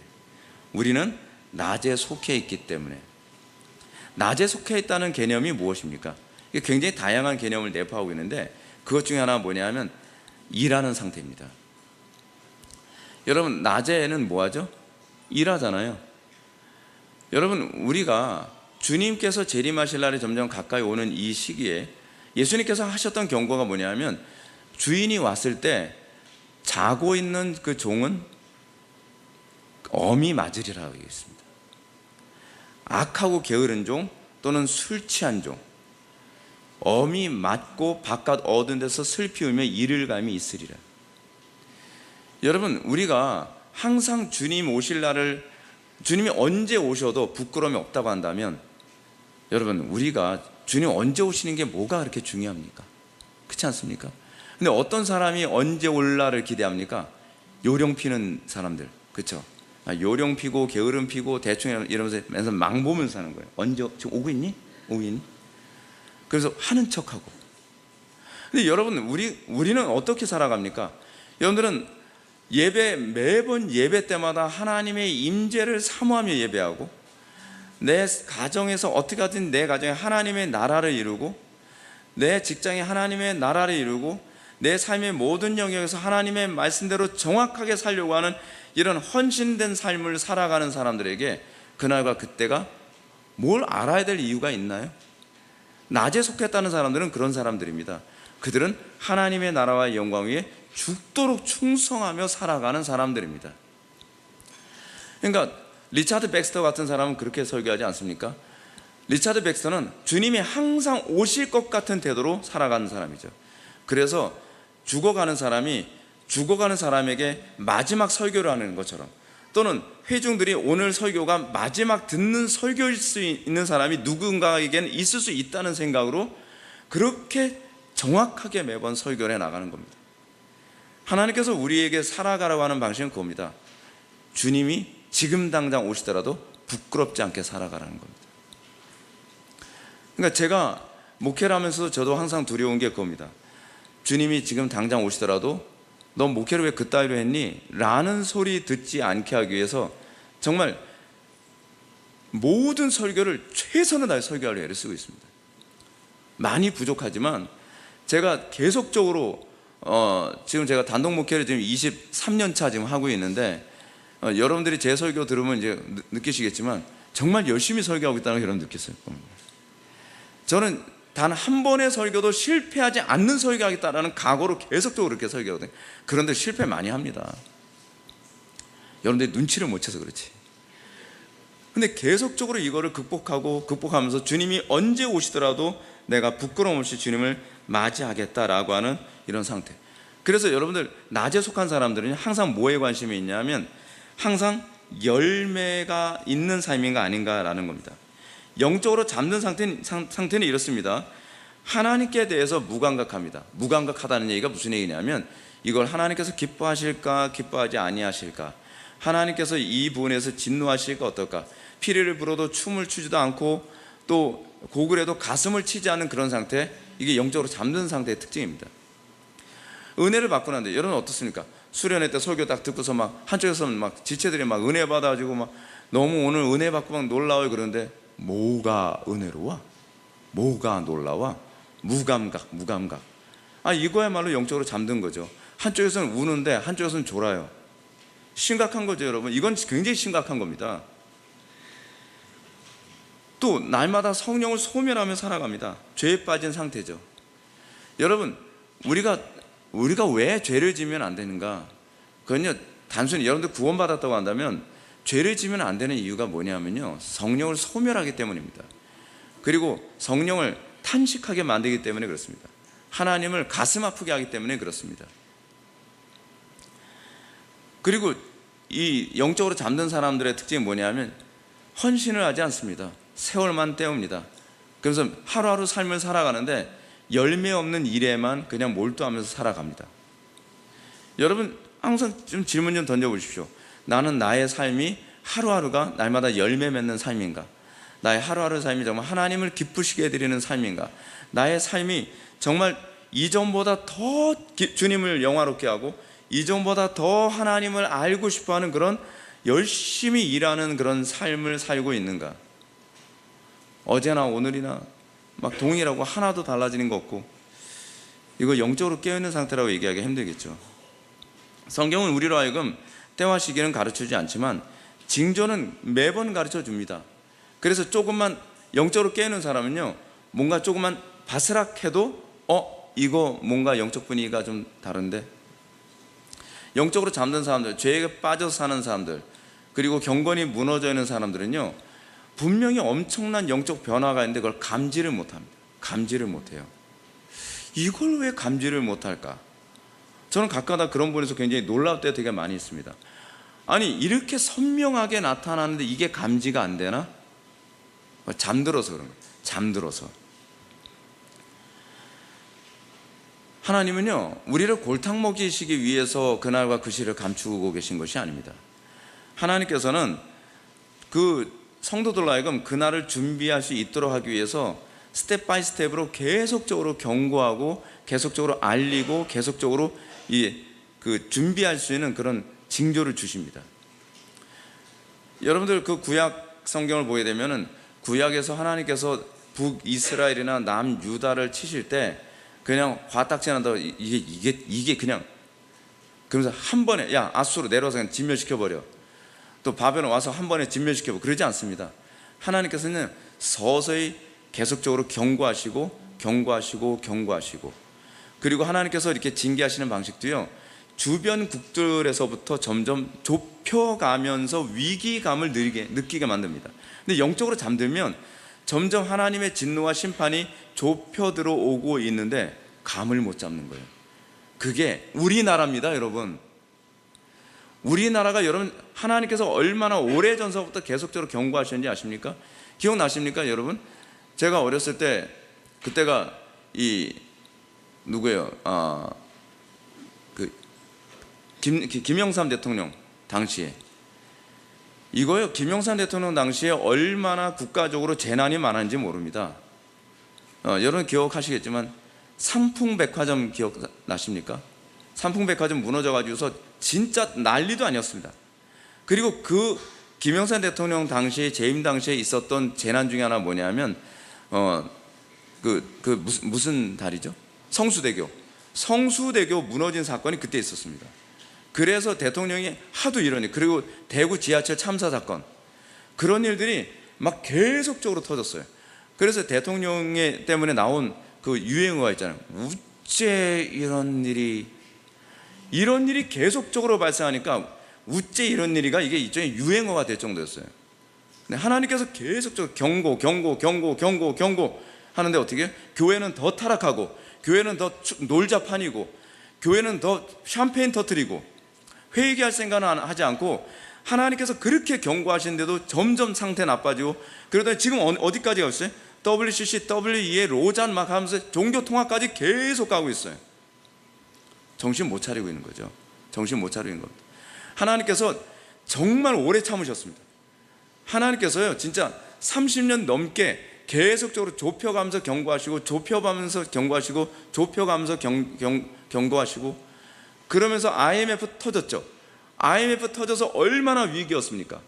우리는 낮에 속해 있기 때문에. 낮에 속해 있다는 개념이 무엇입니까? 이게 굉장히 다양한 개념을 내포하고 있는데, 그것 중에 하나가 뭐냐면 일하는 상태입니다. 여러분, 낮에는 뭐하죠? 일하잖아요. 여러분, 우리가 주님께서 재림하실 날이 점점 가까이 오는 이 시기에 예수님께서 하셨던 경고가 뭐냐면, 주인이 왔을 때 자고 있는 그 종은 어미 맞으리라 하고 있습니다. 악하고 게으른 종 또는 술 취한 종, 어미 맞고 바깥 어두운 데서 슬피 울며 이를 감이 있으리라. 여러분, 우리가 항상 주님 오실 날을, 주님이 언제 오셔도 부끄러움이 없다고 한다면, 여러분, 우리가 주님 언제 오시는 게 뭐가 그렇게 중요합니까? 그렇지 않습니까? 근데 어떤 사람이 언제 올 날을 기대합니까? 요령 피는 사람들, 그렇죠? 요령 피고 게으름 피고 대충 이러면서 막 보면서 사는 거예요. 언제 지금 오고 있니? 오고 있니? 그래서 하는 척하고. 근데 여러분, 우리는 어떻게 살아갑니까? 여러분들은 매번 예배 때마다 하나님의 임재를 사모하며 예배하고, 내 가정에서 어떻게 하든 내 가정에 하나님의 나라를 이루고, 내 직장에 하나님의 나라를 이루고, 내 삶의 모든 영역에서 하나님의 말씀대로 정확하게 살려고 하는 이런 헌신된 삶을 살아가는 사람들에게 그날과 그때가 뭘 알아야 될 이유가 있나요? 낮에 속했다는 사람들은 그런 사람들입니다. 그들은 하나님의 나라와 영광 위에 죽도록 충성하며 살아가는 사람들입니다. 그러니까 리차드 백스터 같은 사람은 그렇게 설교하지 않습니까? 리차드 백스터는 주님이 항상 오실 것 같은 태도로 살아가는 사람이죠. 그래서 죽어가는 사람에게 마지막 설교를 하는 것처럼, 또는 회중들이 오늘 설교가 마지막 듣는 설교일 수 있는 사람이 누군가에게는 있을 수 있다는 생각으로 그렇게 정확하게 매번 설교를 해 나가는 겁니다. 하나님께서 우리에게 살아가라고 하는 방식은 그겁니다. 주님이 지금 당장 오시더라도 부끄럽지 않게 살아가라는 겁니다. 그러니까 제가 목회를 하면서 저도 항상 두려운 게 그겁니다. 주님이 지금 당장 오시더라도 너 목회를 왜 그따위로 했니? 라는 소리 듣지 않게 하기 위해서 정말 모든 설교를 최선을 다해 설교하려 애를 쓰고 있습니다. 많이 부족하지만 제가 계속적으로 지금 제가 단독 목회를 지금 23년 차 지금 하고 있는데, 여러분들이 제 설교 들으면 이제 느끼시겠지만 정말 열심히 설교하고 있다는 걸 여러분 느꼈어요. 저는 단 한 번의 설교도 실패하지 않는 설교하겠다라는 각오로 계속적으로 그렇게 설교하거든요. 그런데 실패 많이 합니다. 여러분들이 눈치를 못 채서 그렇지. 근데 계속적으로 이거를 극복하면서 주님이 언제 오시더라도 내가 부끄러움 없이 주님을 맞이하겠다라고 하는 이런 상태. 그래서 여러분들, 낮에 속한 사람들은 항상 뭐에 관심이 있냐면 항상 열매가 있는 삶인가 아닌가라는 겁니다. 영적으로 잠든 상태는 이렇습니다. 하나님께 대해서 무감각합니다. 무감각하다는 얘기가 무슨 얘기냐면, 이걸 하나님께서 기뻐하실까 기뻐하지 아니하실까, 하나님께서 이 부분에서 진노하실까 어떨까, 피리를 불어도 춤을 추지도 않고 또 곡을 해도 가슴을 치지 않는 그런 상태, 이게 영적으로 잠든 상태의 특징입니다. 은혜를 받고 난데 여러분 어떻습니까? 수련회 때 설교 딱 듣고서 막 한쪽에서 막 지체들이 막 은혜 받아가지고 막 너무 오늘 은혜 받고 막 놀라워요. 그런데 뭐가 은혜로워? 뭐가 놀라워? 무감각. 이거야말로 영적으로 잠든 거죠. 한쪽에서는 우는데 한쪽에서는 졸아요. 심각한 거죠, 여러분. 이건 굉장히 심각한 겁니다. 또 날마다 성령을 소멸하며 살아갑니다. 죄에 빠진 상태죠. 여러분, 우리가 왜 죄를 지으면 안 되는가? 그건요, 단순히 여러분들 구원받았다고 한다면 죄를 지으면 안 되는 이유가 뭐냐면요, 성령을 소멸하기 때문입니다. 그리고 성령을 탄식하게 만들기 때문에 그렇습니다. 하나님을 가슴 아프게 하기 때문에 그렇습니다. 그리고 이 영적으로 잠든 사람들의 특징이 뭐냐면 헌신을 하지 않습니다. 세월만 때웁니다. 그래서 하루하루 삶을 살아가는데 열매 없는 일에만 그냥 몰두하면서 살아갑니다. 여러분, 항상 좀 질문 좀 던져보십시오. 나는 나의 삶이 하루하루가 날마다 열매 맺는 삶인가? 나의 하루하루 삶이 정말 하나님을 기쁘시게 해드리는 삶인가? 나의 삶이 정말 이전보다 더 주님을 영화롭게 하고 이전보다 더 하나님을 알고 싶어하는 그런 열심히 일하는 그런 삶을 살고 있는가? 어제나 오늘이나 막 동일하고 하나도 달라지는 거 없고, 이거 영적으로 깨어있는 상태라고 얘기하기 힘들겠죠. 성경은 우리로 하여금 때와 시기는 가르쳐주지 않지만 징조는 매번 가르쳐 줍니다. 그래서 조금만 영적으로 깨어있는 사람은요, 뭔가 조금만 바스락해도 이거 뭔가 영적 분위기가 좀 다른데, 영적으로 잠든 사람들, 죄에 빠져서 사는 사람들, 그리고 경건이 무너져 있는 사람들은요, 분명히 엄청난 영적 변화가 있는데 그걸 감지를 못합니다. 감지를 못해요. 이걸 왜 감지를 못할까? 저는 가끔가다 그런 부분에서 굉장히 놀라울 때가 되게 많이 있습니다. 아니, 이렇게 선명하게 나타나는데 이게 감지가 안 되나? 잠들어서 그런 거예요. 잠들어서. 하나님은요, 우리를 골탕 먹이시기 위해서 그날과 그 시를 감추고 계신 것이 아닙니다. 하나님께서는 그 성도들로 하여금 그날을 준비할 수 있도록 하기 위해서 스텝 바이 스텝으로 계속적으로 경고하고 계속적으로 알리고 계속적으로 준비할 수 있는 그런 징조를 주십니다. 여러분들 그 구약 성경을 보게 되면은 구약에서 하나님께서 북이스라엘이나 남유다를 치실 때 그냥 화딱지 난다고 이게 그냥, 그러면서 한 번에 야 아수로 내려와서 그냥 진멸시켜버려, 또 바벨론 와서 한 번에 진멸시켜버려, 그러지 않습니다. 하나님께서는 서서히 계속적으로 경고하시고 경고하시고 경고하시고, 그리고 하나님께서 이렇게 징계하시는 방식도요, 주변 국들에서부터 점점 좁혀가면서 위기감을 느끼게 만듭니다. 근데 영적으로 잠들면 점점 하나님의 진노와 심판이 좁혀 들어오고 있는데 감을 못 잡는 거예요. 그게 우리나라입니다, 여러분. 우리나라가 여러분 하나님께서 얼마나 오래전서부터 계속적으로 경고하셨는지 아십니까? 기억나십니까, 여러분? 제가 어렸을 때, 그때가 누구예요? 김영삼 대통령 당시에 이거요, 김영삼 대통령 당시에 얼마나 국가적으로 재난이 많았는지 모릅니다. 여러분 기억하시겠지만 삼풍백화점 기억나십니까? 삼풍백화점 무너져가지고서 진짜 난리도 아니었습니다. 그리고 그 김영삼 대통령 당시에 재임 당시에 있었던 재난 중에 하나 뭐냐면 무슨 다리죠? 성수대교 무너진 사건이 그때 있었습니다. 그래서 대통령이 하도 이러니, 그리고 대구 지하철 참사 사건, 그런 일들이 막 계속적으로 터졌어요. 그래서 대통령 때문에 나온 그 유행어가 있잖아요. 우째 이런 일이 계속적으로 발생하니까 우째 이런 일이가 이게 일종의 유행어가 될 정도였어요. 근데 하나님께서 계속적으로 경고 하는데 어떻게 해요? 교회는 더 타락하고, 교회는 더 놀자판이고, 교회는 더 샴페인 터뜨리고, 회개할 생각은 하지 않고 하나님께서 그렇게 경고하시는데도 점점 상태 나빠지고, 그러다 지금 어디까지 갔어요? WCC, WEA, 로잔 막 하면서 종교 통합까지 계속 가고 있어요. 정신 못 차리고 있는 거죠. 정신 못 차리고 있는 겁니다. 하나님께서 정말 오래 참으셨습니다. 하나님께서요, 진짜 30년 넘게 계속적으로 좁혀가면서 경고하시고, 좁혀가면서 경고하시고, 좁혀가면서 경고하시고, 그러면서 IMF 터졌죠. IMF 터져서 얼마나 위기였습니까?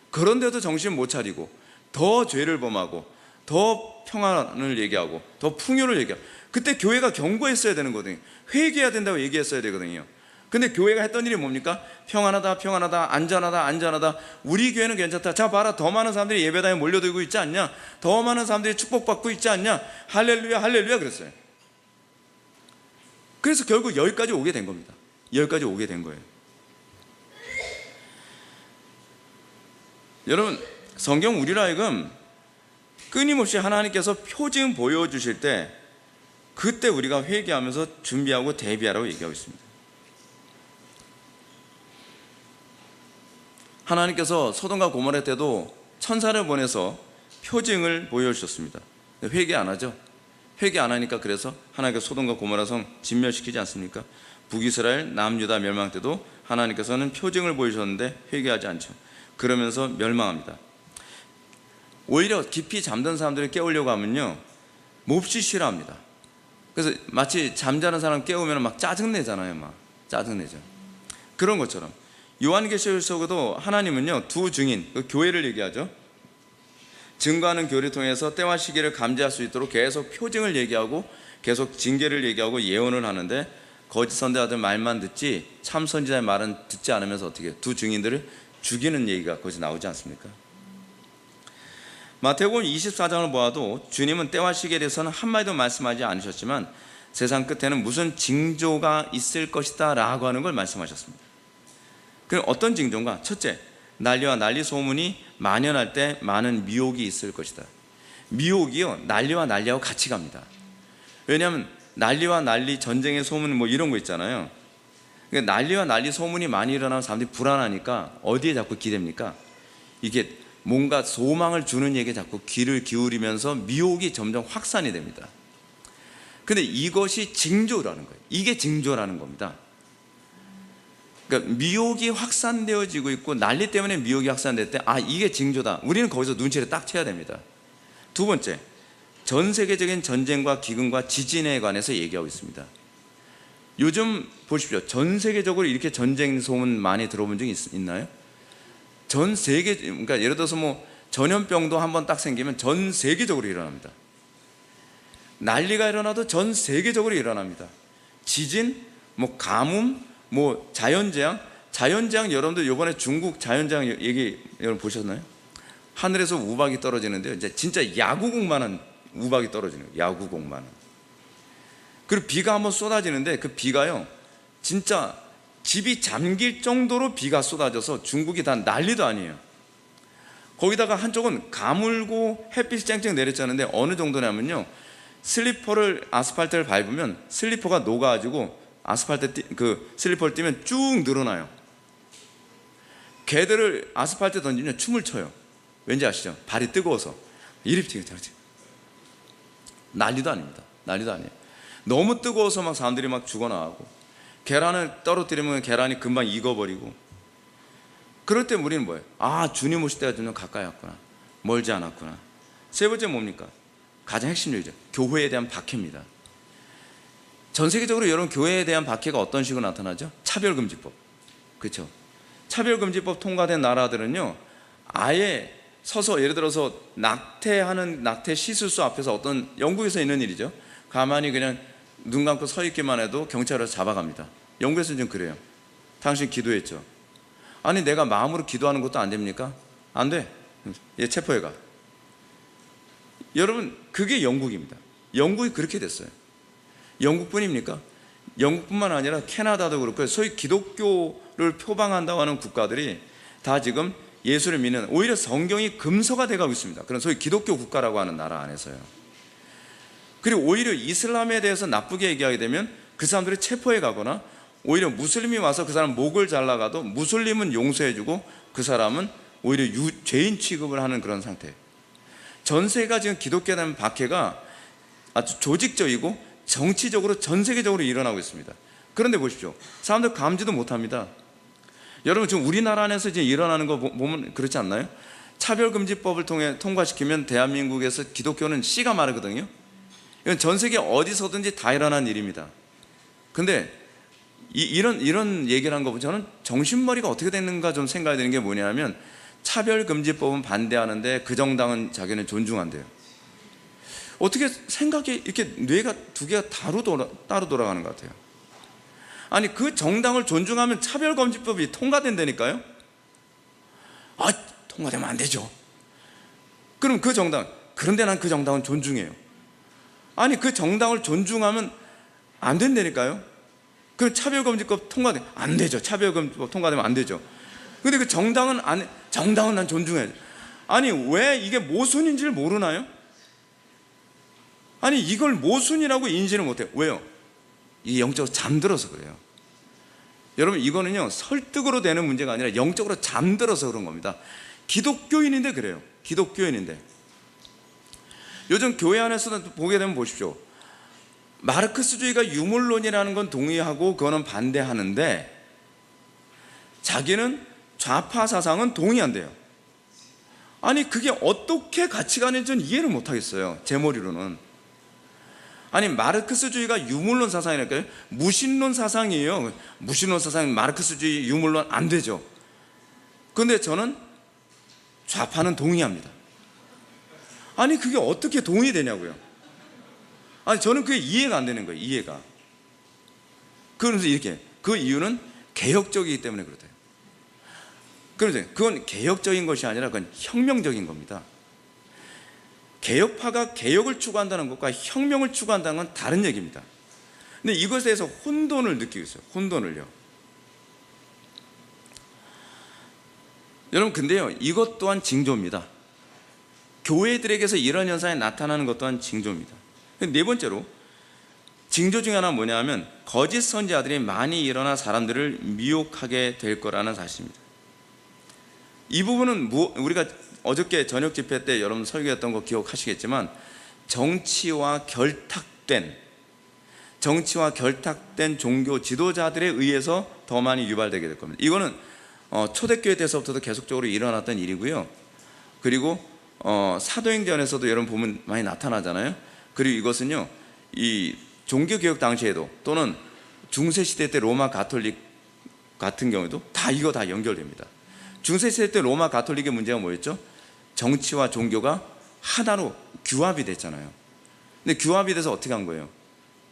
그런데도 정신 못 차리고 더 죄를 범하고 더 평안을 얘기하고 더 풍요를 얘기하고, 그때 교회가 경고했어야 되는 거거든요. 회개해야 된다고 얘기했어야 되거든요. 근데 교회가 했던 일이 뭡니까? 평안하다, 평안하다, 안전하다, 안전하다. 우리 교회는 괜찮다. 자 봐라, 더 많은 사람들이 예배당에 몰려들고 있지 않냐? 더 많은 사람들이 축복받고 있지 않냐? 할렐루야, 할렐루야 그랬어요. 그래서 결국 여기까지 오게 된 겁니다. 여기까지 오게 된 거예요. 여러분, 성경 우리로 하여금 끊임없이 하나님께서 표징 보여주실 때, 그때 우리가 회개하면서 준비하고 대비하라고 얘기하고 있습니다. 하나님께서 소돔과 고모라 때도 천사를 보내서 표징을 보여주셨습니다. 회개 안 하죠? 회개 안 하니까 그래서 하나님께서 소돔과 고모라 성 진멸시키지 않습니까? 북이스라엘, 남유다 멸망 때도 하나님께서는 표징을 보이셨는데 회개하지 않죠. 그러면서 멸망합니다. 오히려 깊이 잠든 사람들을 깨우려고 하면요, 몹시 싫어합니다. 그래서 마치 잠자는 사람 깨우면 막 짜증내잖아요. 막 짜증내죠. 그런 것처럼 요한계시록에서도 하나님은요 두 증인, 그 교회를 얘기하죠. 증거하는 교회를 통해서 때와 시기를 감지할 수 있도록 계속 표징을 얘기하고 계속 징계를 얘기하고 예언을 하는데, 거짓 선지자들 말만 듣지 참 선지자의 말은 듣지 않으면서 어떻게 두 증인들을 죽이는 얘기가 거기서 나오지 않습니까? 마태복음 24장을 보아도 주님은 때와 시기에 대해서는 한마디도 말씀하지 않으셨지만 세상 끝에는 무슨 징조가 있을 것이다 라고 하는 걸 말씀하셨습니다. 그럼 어떤 징조인가? 첫째, 난리와 난리 소문이 만연할 때 많은 미혹이 있을 것이다. 미혹이요 난리와 난리하고 같이 갑니다. 왜냐하면 난리와 난리, 전쟁의 소문 뭐 이런 거 있잖아요. 그러니까 난리와 난리 소문이 많이 일어나면 사람들이 불안하니까 어디에 자꾸 기댑니까? 이게 뭔가 소망을 주는 얘기에 자꾸 귀를 기울이면서 미혹이 점점 확산이 됩니다. 근데 이것이 징조라는 거예요. 이게 징조라는 겁니다. 그러니까 미혹이 확산되어지고 있고 난리 때문에 미혹이 확산될 때 이게 징조다. 우리는 거기서 눈치를 딱 채야 됩니다. 두 번째, 전 세계적인 전쟁과 기근과 지진에 관해서 얘기하고 있습니다. 요즘 보십시오. 전 세계적으로 이렇게 전쟁 소문 많이 들어본 적이 있나요? 전 세계, 그러니까 예를 들어서 뭐 전염병도 한번 딱 생기면 전 세계적으로 일어납니다. 난리가 일어나도 전 세계적으로 일어납니다. 지진, 뭐 가뭄, 뭐 자연재앙 여러분들 이번에 중국 자연재앙 얘기 여러분 보셨나요? 하늘에서 우박이 떨어지는데요. 이제 진짜 야구공만한 우박이 떨어지는 거예요. 야구공만한. 그리고 비가 한번 쏟아지는데 그 비가요 진짜 집이 잠길 정도로 비가 쏟아져서 중국이 다 난리도 아니에요. 거기다가 한쪽은 가물고 햇빛이 쨍쨍 내렸자는데 어느 정도냐면요, 아스팔트를 밟으면 슬리퍼가 녹아가지고 아스팔트 그 슬리퍼를 뛰면 쭉 늘어나요. 개들을 아스팔트에 던지면 춤을 춰요. 왠지 아시죠? 발이 뜨거워서. 이리 튀겨지. 난리도 아닙니다. 난리도 아니에요. 너무 뜨거워서 막 사람들이 막 죽어나가고, 계란을 떨어뜨리면 계란이 금방 익어버리고. 그럴 때 우리는 뭐예요? 주님 오실 때가 좀 가까이 왔구나, 멀지 않았구나. 세 번째 뭡니까? 가장 핵심적이죠. 교회에 대한 박해입니다. 전 세계적으로 여러분 교회에 대한 박해가 어떤 식으로 나타나죠? 차별금지법. 그렇죠? 차별금지법 통과된 나라들은요 아예 서서, 예를 들어서 낙태 시술소 앞에서, 어떤 영국에서 있는 일이죠, 가만히 그냥 눈 감고 서 있기만 해도 경찰에서 잡아갑니다. 영국에서는 좀 그래요. 당신 기도했죠? 아니 내가 마음으로 기도하는 것도 안 됩니까? 안 돼. 얘 체포해 가. 여러분 그게 영국입니다. 영국이 그렇게 됐어요. 영국뿐입니까? 영국뿐만 아니라 캐나다도 그렇고, 소위 기독교를 표방한다고 하는 국가들이 다 지금 예수를 믿는, 오히려 성경이 금서가 돼가고 있습니다. 그런 소위 기독교 국가라고 하는 나라 안에서요. 그리고 오히려 이슬람에 대해서 나쁘게 얘기하게 되면 그 사람들이 체포해 가거나, 오히려 무슬림이 와서 그 사람 목을 잘라가도 무슬림은 용서해주고 그 사람은 오히려 죄인 취급을 하는 그런 상태. 전세가 지금 기독교에 대한 박해가 아주 조직적이고 정치적으로 전 세계적으로 일어나고 있습니다. 그런데 보십시오. 사람들 감지도 못합니다. 여러분 지금 우리나라 안에서 이제 일어나는 거 보면 그렇지 않나요? 차별금지법을 통해 통과시키면 대한민국에서 기독교는 씨가 마르거든요. 이건 전 세계 어디서든지 다 일어난 일입니다. 근데 이런 얘기를 한 거 보면 저는 정신머리가 어떻게 됐는가 좀 생각이 드는 게 뭐냐면, 차별금지법은 반대하는데 그 정당은 자기는 존중한대요. 어떻게 생각이 이렇게 뇌가 두 개가 따로 돌아가는 것 같아요. 아니 그 정당을 존중하면 차별금지법이 통과된다니까요. 통과되면 안 되죠. 그럼 그 정당, 그런데 난 그 정당은 존중해요. 아니 그 정당을 존중하면 안 된다니까요. 그럼 차별금지법 통과되면 안 되죠. 차별금지법 통과되면 안 되죠. 근데 그 정당은 난 존중해요. 아니 왜 이게 모순인지를 모르나요? 아니 이걸 모순이라고 인지를 못해요. 왜요? 이게 영적으로 잠들어서 그래요. 여러분 이거는요 설득으로 되는 문제가 아니라 영적으로 잠들어서 그런 겁니다. 기독교인인데 그래요. 기독교인인데. 요즘 교회 안에서도 보게 되면 보십시오. 마르크스주의가 유물론이라는 건 동의하고 그거는 반대하는데, 자기는 좌파 사상은 동의한대요. 아니 그게 어떻게 가치가 있는지는 이해를 못하겠어요. 제 머리로는. 아니 마르크스주의가 유물론 사상이랄까요? 무신론 사상이에요. 무신론 사상, 마르크스주의, 유물론 안 되죠. 그런데 저는 좌파는 동의합니다. 아니 그게 어떻게 동의되냐고요. 아니 저는 그게 이해가 안 되는 거예요. 이해가. 그러면서 이렇게 그 이유는 개혁적이기 때문에 그렇대요. 그런데 그건 개혁적인 것이 아니라 그건 혁명적인 겁니다. 개혁파가 개혁을 추구한다는 것과 혁명을 추구한다는 건 다른 얘기입니다. 근데 이것에 대해서 혼돈을 느끼고 있어요. 혼돈을요. 여러분 근데요, 이것 또한 징조입니다. 교회들에게서 이런 현상이 나타나는 것 또한 징조입니다. 네 번째로 징조 중에 하나는 뭐냐면 거짓 선지자들이 많이 일어나 사람들을 미혹하게 될 거라는 사실입니다. 이 부분은 우리가 어저께 저녁 집회 때 여러분 설교했던 거 기억하시겠지만 정치와 결탁된 종교 지도자들에 의해서 더 많이 유발되게 될 겁니다. 이거는 초대교회 때서부터도 계속적으로 일어났던 일이고요. 그리고 사도행전에서도 여러분 보면 많이 나타나잖아요. 그리고 이것은요, 이 종교개혁 당시에도 또는 중세시대 때 로마 가톨릭 같은 경우에도 이거 다 연결됩니다. 중세시대 때 로마 가톨릭의 문제가 뭐였죠? 정치와 종교가 하나로 규합이 됐잖아요. 근데 규합이 돼서 어떻게 한 거예요?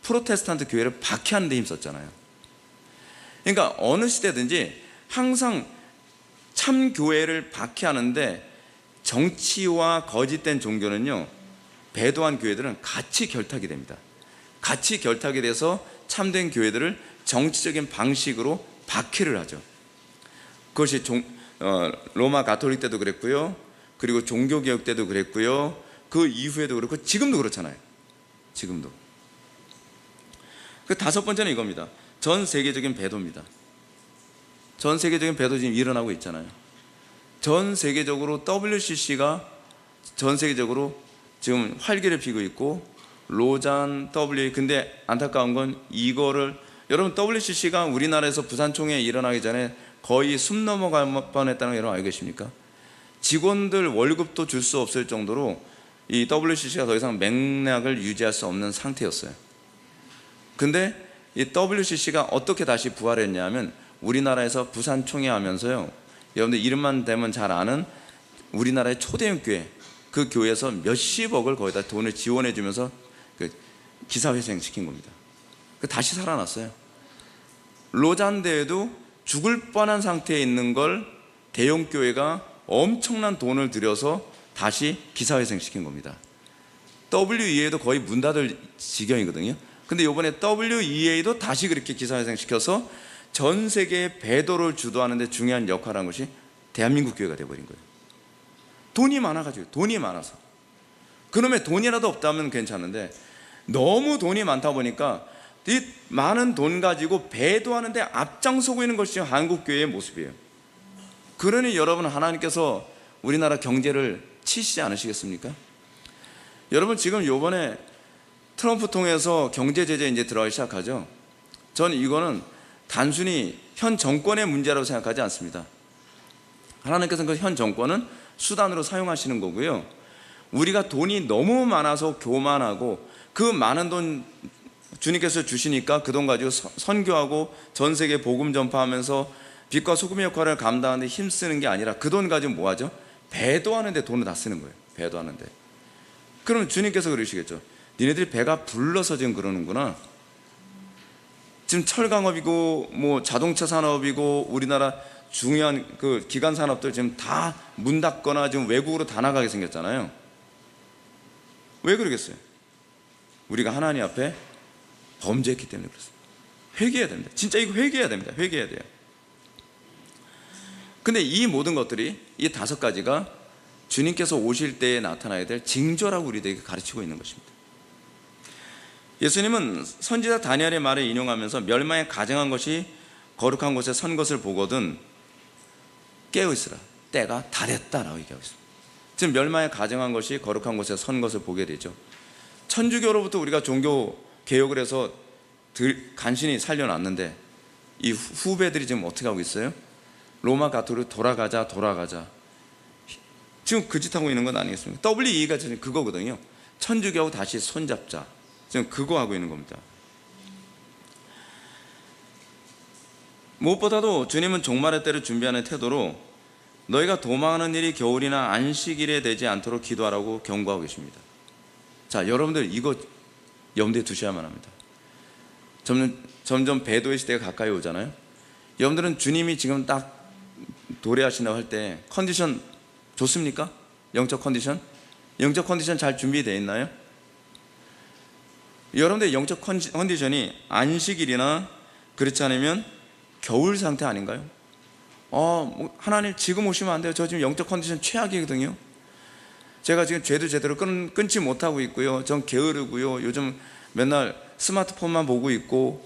프로테스탄트 교회를 박해하는 데 힘썼잖아요. 그러니까 어느 시대든지 항상 참 교회를 박해하는데 정치와 거짓된 종교는요, 배도한 교회들은 같이 결탁이 됩니다. 같이 결탁이 돼서 참된 교회들을 정치적인 방식으로 박해를 하죠. 그것이 로마 가톨릭 때도 그랬고요, 그리고 종교개혁 때도 그랬고요, 그 이후에도 그렇고 지금도 그렇잖아요. 지금도. 그 다섯 번째는 이겁니다. 전 세계적인 배도입니다. 전 세계적인 배도 지금 일어나고 있잖아요. 전 세계적으로 WCC가 전 세계적으로 지금 활기를 피고 있고, 로잔, WA. 근데 안타까운 건 이거를, 여러분 WCC가 우리나라에서 부산총회 일어나기 전에 거의 숨 넘어갈 뻔했다는 거 여러분 알고 계십니까? 직원들 월급도 줄 수 없을 정도로 이 WCC가 더 이상 맥락을 유지할 수 없는 상태였어요. 근데 이 WCC가 어떻게 다시 부활했냐면 우리나라에서 부산총회 하면서요, 여러분들 이름만 대면 잘 아는 우리나라의 초대형 교회, 그 교회에서 몇십억을 거기다 돈을 지원해 주면서 그 기사회생 시킨 겁니다. 다시 살아났어요. 로잔 대회도 죽을 뻔한 상태에 있는 걸 대형 교회가 엄청난 돈을 들여서 다시 기사회생 시킨 겁니다. WEA도 거의 문 닫을 지경이거든요. 근데 이번에 WEA도 다시 그렇게 기사회생 시켜서 전 세계의 배도를 주도하는 데 중요한 역할을 한 것이 대한민국 교회가 돼버린 거예요. 돈이 많아가지고, 돈이 많아서. 그놈의 돈이라도 없다면 괜찮은데 너무 돈이 많다 보니까 이 많은 돈 가지고 배도하는데 앞장서고 있는 것이 한국 교회의 모습이에요. 그러니 여러분, 하나님께서 우리나라 경제를 치시지 않으시겠습니까? 여러분 지금 요번에 트럼프 통해서 경제 제재 이제 들어가기 시작하죠. 저는 이거는 단순히 현 정권의 문제라고 생각하지 않습니다. 하나님께서는 그 현 정권은 수단으로 사용하시는 거고요. 우리가 돈이 너무 많아서 교만하고 그 많은 돈 주님께서 주시니까 그 돈 가지고 선교하고 전 세계 복음 전파하면서 빛과 소금의 역할을 감당하는 데 힘쓰는 게 아니라 그 돈 가지고 뭐 하죠? 배도하는 데 돈을 다 쓰는 거예요. 배도하는 데. 그러면 주님께서 그러시겠죠. 니네들이 배가 불러서 지금 그러는구나. 지금 철강업이고 뭐 자동차 산업이고 우리나라 중요한 그 기간 산업들 지금 다 문 닫거나 지금 외국으로 다 나가게 생겼잖아요. 왜 그러겠어요? 우리가 하나님 앞에 범죄했기 때문에 그렇습니다. 회개해야 됩니다. 진짜 이거 회개해야 됩니다. 회개해야 돼요. 근데 이 모든 것들이, 이 다섯 가지가 주님께서 오실 때에 나타나야 될 징조라고 우리들에게 가르치고 있는 것입니다. 예수님은 선지자 다니엘의 말을 인용하면서 멸망에 가증한 것이 거룩한 곳에 선 것을 보거든 깨어있으라, 때가 다 됐다라고 얘기하고 있습니다. 지금 멸망에 가증한 것이 거룩한 곳에 선 것을 보게 되죠. 천주교로부터 우리가 종교 개혁을 해서 간신히 살려놨는데 이 후배들이 지금 어떻게 하고 있어요? 로마 가톨릭 돌아가자. 지금 그 짓 하고 있는 건 아니겠습니까? WE가 그거거든요. 천주교하고 다시 손잡자. 지금 그거 하고 있는 겁니다. 무엇보다도 주님은 종말의 때를 준비하는 태도로 너희가 도망하는 일이 겨울이나 안식일에 되지 않도록 기도하라고 경고하고 계십니다. 자, 여러분들 이거 염두에 두셔야만 합니다. 점점 배도의 시대가 가까이 오잖아요. 여러분들은 주님이 지금 딱 도래하신다고 할 때 컨디션 좋습니까? 영적 컨디션? 영적 컨디션 잘 준비되어 있나요? 여러분들의 영적 컨디션이 안식일이나 그렇지 않으면 겨울 상태 아닌가요? 하나님 지금 오시면 안 돼요. 저 지금 영적 컨디션 최악이거든요. 제가 지금 죄도 제대로 끊지 못하고 있고요. 전 게으르고요. 요즘 맨날 스마트폰만 보고 있고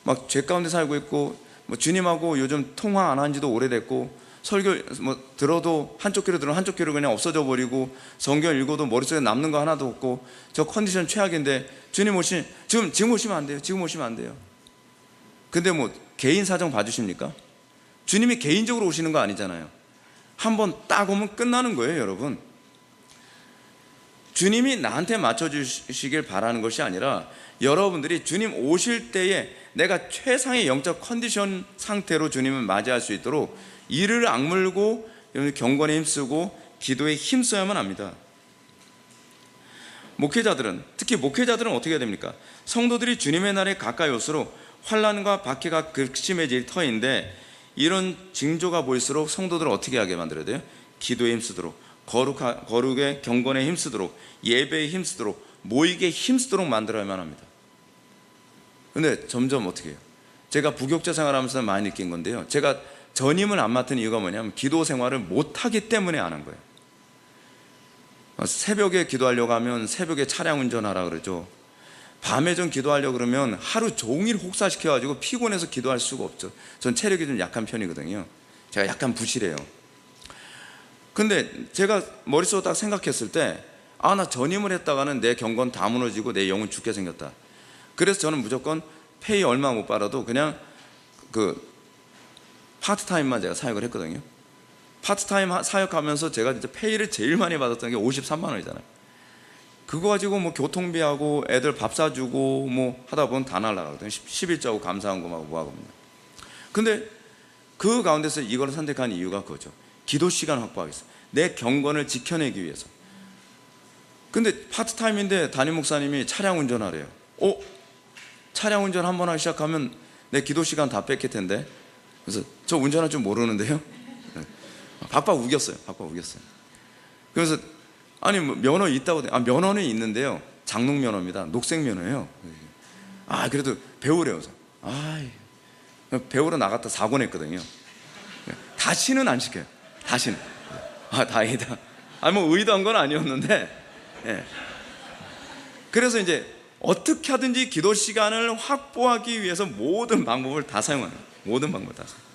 막 죄 가운데 살고 있고 주님하고 요즘 통화 안 한 지도 오래됐고 설교 들어도 한쪽 귀로 들으면 한쪽 귀로 그냥 없어져 버리고 성경 읽어도 머릿속에 남는 거 하나도 없고 저 컨디션 최악인데 지금 오시면 안 돼요. 지금 오시면 안 돼요. 근데 개인 사정 봐주십니까? 주님이 개인적으로 오시는 거 아니잖아요. 한번 딱 오면 끝나는 거예요, 여러분. 주님이 나한테 맞춰주시길 바라는 것이 아니라 여러분들이 주님 오실 때에 내가 최상의 영적 컨디션 상태로 주님을 맞이할 수 있도록 이를 악물고 경건에 힘쓰고 기도에 힘써야만 합니다. 특히 목회자들은 어떻게 해야 됩니까? 성도들이 주님의 날에 가까이 올수록 환난과 박해가 극심해질 터인데 이런 징조가 보일수록 성도들을 어떻게 하게 만들어야 돼요? 기도에 힘쓰도록, 거룩의 경건에 힘쓰도록, 예배에 힘쓰도록, 모이게 힘쓰도록 만들어야만 합니다. 근데 점점 어떻게 해요? 제가 부교육자 생활하면서 많이 느낀 건데요, 제가 전임을 안 맡은 이유가 뭐냐면 기도 생활을 못하기 때문에 안 한 거예요. 새벽에 기도하려고 하면 새벽에 차량 운전하라 그러죠. 밤에 좀 기도하려고 그러면 하루 종일 혹사시켜가지고 피곤해서 기도할 수가 없죠. 전 체력이 좀 약한 편이거든요. 제가 약간 부실해요. 근데 제가 머릿속으로 딱 생각했을 때 나 전임을 했다가는 내 경건 다 무너지고 내 영혼 죽게 생겼다. 그래서 저는 무조건 페이 얼마 못 받아도 그냥 파트타임만 제가 사역을 했거든요. 파트타임 사역하면서 제가 진짜 페이를 제일 많이 받았던 게 53만 원이잖아요. 그거 가지고 교통비하고 애들 밥 사주고 하다 보면 다 날라가거든요. 11조하고 감사한 거하고 뭐하고입니다. 근데 그 가운데서 이걸 선택한 이유가 그거죠. 기도 시간 확보하겠어요. 내 경건을 지켜내기 위해서. 근데 파트타임인데 담임 목사님이 차량 운전하래요. 차량 운전 한번 하기 시작하면 내 기도 시간 다 뺏길 텐데. 그래서 저 운전할 줄 모르는데요. 박박 우겼어요. 그래서 아니 면허 있다고. 면허는 있는데요, 장롱 면허입니다. 녹색 면허예요. 그래도 배우래요. 배우러 나갔다 사고 냈거든요. 다시는 안 시켜요. 다시는. 다행이다. 의도한 건 아니었는데. 그래서 이제 어떻게 하든지 기도 시간을 확보하기 위해서 모든 방법을 다 사용하는 거예요. 모든 방법을 다 사용해요.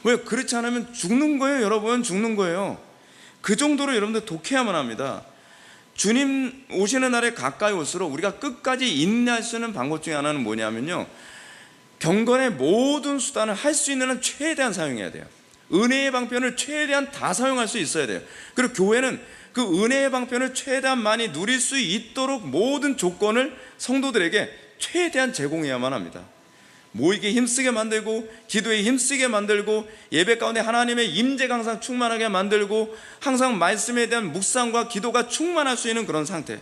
왜? 그렇지 않으면 죽는 거예요. 여러분, 죽는 거예요. 그 정도로 여러분들 독해야만 합니다. 주님 오시는 날에 가까이 올수록 우리가 끝까지 인내할 수 있는 방법 중에 하나는 뭐냐면요, 경건의 모든 수단을 할 수 있는 한 최대한 사용해야 돼요. 은혜의 방편을 최대한 다 사용할 수 있어야 돼요. 그리고 교회는 그 은혜의 방편을 최대한 많이 누릴 수 있도록 모든 조건을 성도들에게 최대한 제공해야만 합니다. 모이게 힘쓰게 만들고, 기도에 힘쓰게 만들고, 예배 가운데 하나님의 임재가 항상 충만하게 만들고, 항상 말씀에 대한 묵상과 기도가 충만할 수 있는 그런 상태.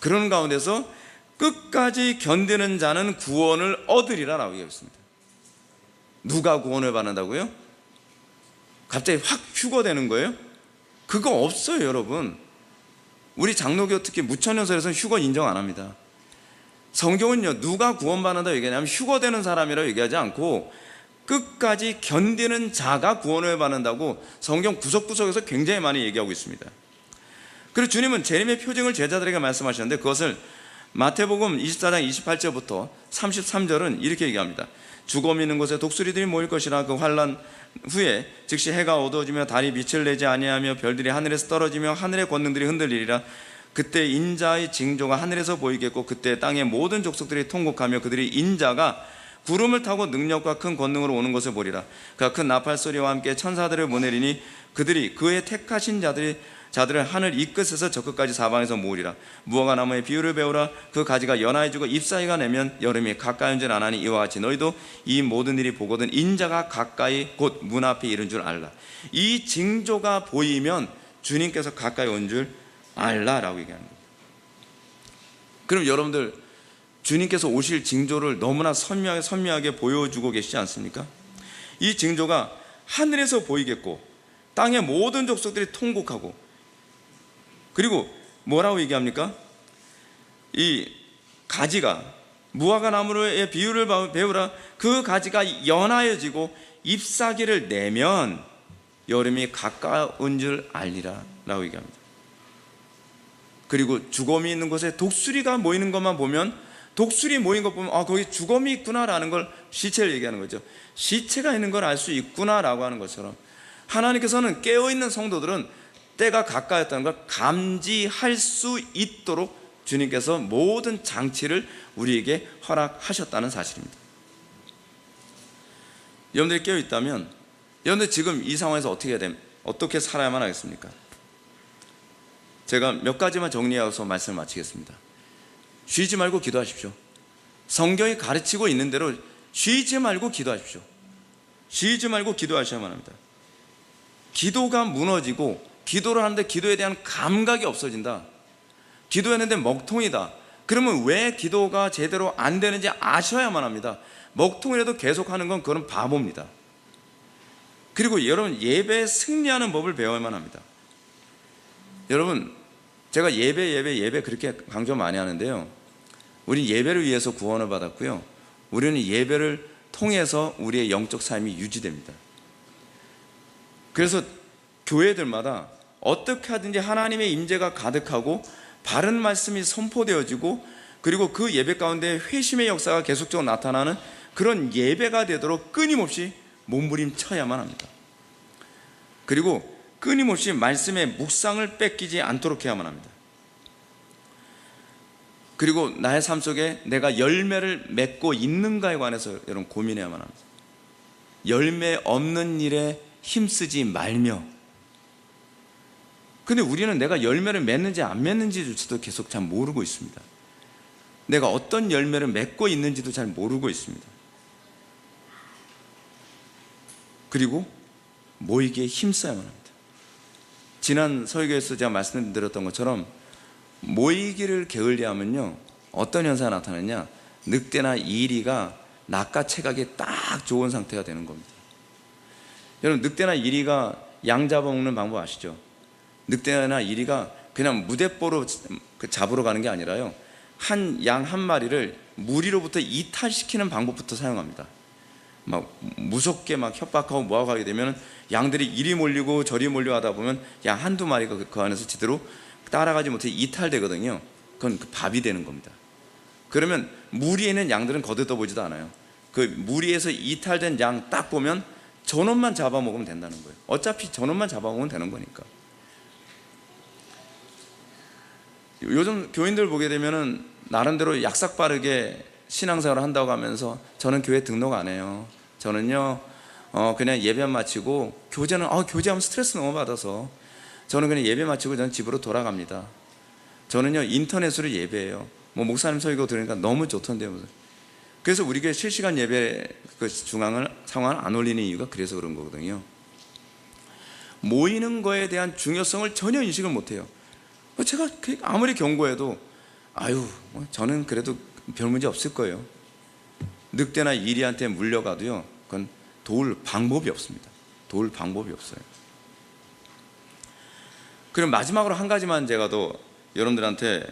그런 가운데서 끝까지 견디는 자는 구원을 얻으리라 라고 얘기했습니다. 누가 구원을 받는다고요? 갑자기 확 휴거되는 거예요? 그거 없어요, 여러분. 우리 장로교 특히 무천연설에서는 휴거 인정 안 합니다. 성경은요, 누가 구원받는다 얘기하냐면 휴거되는 사람이라고 얘기하지 않고 끝까지 견디는 자가 구원을 받는다고 성경 구석구석에서 굉장히 많이 얘기하고 있습니다. 그리고 주님은 재림의 표징을 제자들에게 말씀하셨는데 그것을 마태복음 24장 28절부터 33절은 이렇게 얘기합니다. 죽음 있는 곳에 독수리들이 모일 것이라. 그 환난 후에 즉시 해가 어두워지며 달이 빛을 내지 아니하며 별들이 하늘에서 떨어지며 하늘의 권능들이 흔들리리라. 그때 인자의 징조가 하늘에서 보이겠고 그때 땅의 모든 족속들이 통곡하며 그들이 인자가 구름을 타고 능력과 큰 권능으로 오는 것을 보리라. 그가 큰 나팔 소리와 함께 천사들을 보내리니 그들이 그의 택하신 자들이 자들은 하늘 이 끝에서 저 끝까지 사방에서 모으리라. 무화과 나무의 비유를 배우라. 그 가지가 연하여지고 잎사귀가 내면 여름이 가까이 온 줄 아나니 이와 같이 너희도 이 모든 일이 보거든 인자가 가까이 곧 문 앞에 이른 줄 알라. 이 징조가 보이면 주님께서 가까이 온 줄 알라라고 얘기하는 거예요. 그럼 여러분들 주님께서 오실 징조를 너무나 선명하게 보여주고 계시지 않습니까? 이 징조가 하늘에서 보이겠고 땅의 모든 족속들이 통곡하고, 그리고 뭐라고 얘기합니까? 이 가지가 무화과 나무의 비유를 배우라. 그 가지가 연하여지고 잎사귀를 내면 여름이 가까운 줄 알리라 라고 얘기합니다. 그리고 주검이 있는 곳에 독수리가 모이는 것만 보면, 독수리 모인 것 보면 거기 주검이 있구나라는 걸, 시체를 얘기하는 거죠. 시체가 있는 걸 알 수 있구나라고 하는 것처럼 하나님께서는 깨어있는 성도들은 때가 가까웠다는 걸 감지할 수 있도록 주님께서 모든 장치를 우리에게 허락하셨다는 사실입니다. 여러분들이 깨어있다면 여러분들 지금 이 상황에서 어떻게 살아야만 하겠습니까? 제가 몇 가지만 정리해서 말씀을 마치겠습니다. 쉬지 말고 기도하십시오. 성경이 가르치고 있는 대로 쉬지 말고 기도하십시오. 쉬지 말고 기도하셔야만 합니다. 기도가 무너지고, 기도를 하는데 기도에 대한 감각이 없어진다, 기도했는데 먹통이다, 그러면 왜 기도가 제대로 안 되는지 아셔야만 합니다. 먹통이라도 계속하는 건 그건 바보입니다. 그리고 여러분, 예배에 승리하는 법을 배워야만 합니다. 여러분, 제가 예배 그렇게 강조 많이 하는데요, 우리 예배를 위해서 구원을 받았고요, 우리는 예배를 통해서 우리의 영적 삶이 유지됩니다. 그래서 교회들마다 어떻게 하든지 하나님의 임재가 가득하고 바른 말씀이 선포되어지고, 그리고 그 예배 가운데 회심의 역사가 계속적으로 나타나는 그런 예배가 되도록 끊임없이 몸부림쳐야만 합니다. 그리고 끊임없이 말씀의 묵상을 뺏기지 않도록 해야만 합니다. 그리고 나의 삶 속에 내가 열매를 맺고 있는가에 관해서 여러분 고민해야만 합니다. 열매 없는 일에 힘쓰지 말며. 근데 우리는 내가 열매를 맺는지 안 맺는지조차도 계속 잘 모르고 있습니다. 내가 어떤 열매를 맺고 있는지도 잘 모르고 있습니다. 그리고 모이기에 힘써야만 합니다. 지난 설교에서 제가 말씀드렸던 것처럼 모이기를 게을리하면요, 어떤 현상이 나타나냐, 늑대나 이리가 낚아채가기에 딱 좋은 상태가 되는 겁니다. 여러분, 늑대나 이리가 양 잡아먹는 방법 아시죠? 늑대나 이리가 그냥 무대뽀로 잡으러 가는 게 아니라요, 양 한 마리를 무리로부터 이탈시키는 방법부터 사용합니다. 막 무섭게 막 협박하고 뭐하고 하게 되면 양들이 이리 몰리고 저리 몰려 하다 보면 양 한두 마리가 그 안에서 제대로 따라가지 못해 이탈되거든요. 그건 밥이 되는 겁니다. 그러면 무리에 있는 양들은 거들떠보지도 않아요. 그 무리에서 이탈된 양 딱 보면 저놈만 잡아먹으면 된다는 거예요. 어차피 저놈만 잡아먹으면 되는 거니까. 요즘 교인들 보게 되면은 나름대로 약삭빠르게 신앙생활을 한다고 하면서 저는 교회 등록 안 해요. 저는요 그냥 예배 마치고 교제하면 스트레스 너무 받아서 저는 그냥 예배 마치고 저는 집으로 돌아갑니다. 저는요 인터넷으로 예배해요. 뭐 목사님 설교 들으니까 너무 좋던데요. 그래서 우리 교회 실시간 예배 그 상황을 안 올리는 이유가 그래서 그런 거거든요. 모이는 거에 대한 중요성을 전혀 인식을 못해요. 제가 아무리 경고해도 저는 그래도 별 문제 없을 거예요. 늑대나 이리한테 물려가도요, 그건 도울 방법이 없습니다. 도울 방법이 없어요. 그럼 마지막으로 한 가지만 제가 더 여러분들한테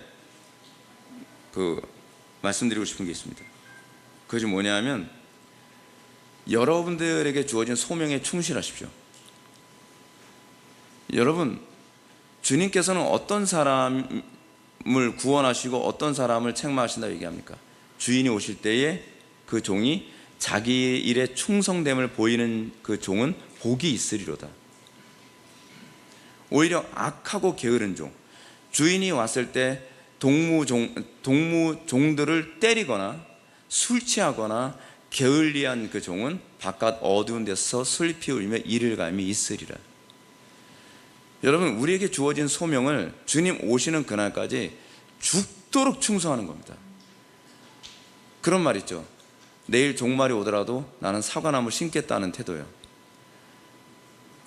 말씀드리고 싶은 게 있습니다. 그것이 뭐냐면, 여러분들에게 주어진 소명에 충실하십시오. 여러분, 주님께서는 어떤 사람을 구원하시고 어떤 사람을 책망하신다 얘기합니까? 주인이 오실 때에 그 종이 자기 일에 충성됨을 보이는 그 종은 복이 있으리로다. 오히려 악하고 게으른 종, 주인이 왔을 때 동무종들을 때리거나 술 취하거나 게을리한 그 종은 바깥 어두운 데서 슬피 울며 이를 감이 있으리라. 여러분, 우리에게 주어진 소명을 주님 오시는 그날까지 죽도록 충성하는 겁니다. 그런 말 있죠. 내일 종말이 오더라도 나는 사과나무 심겠다는 태도요.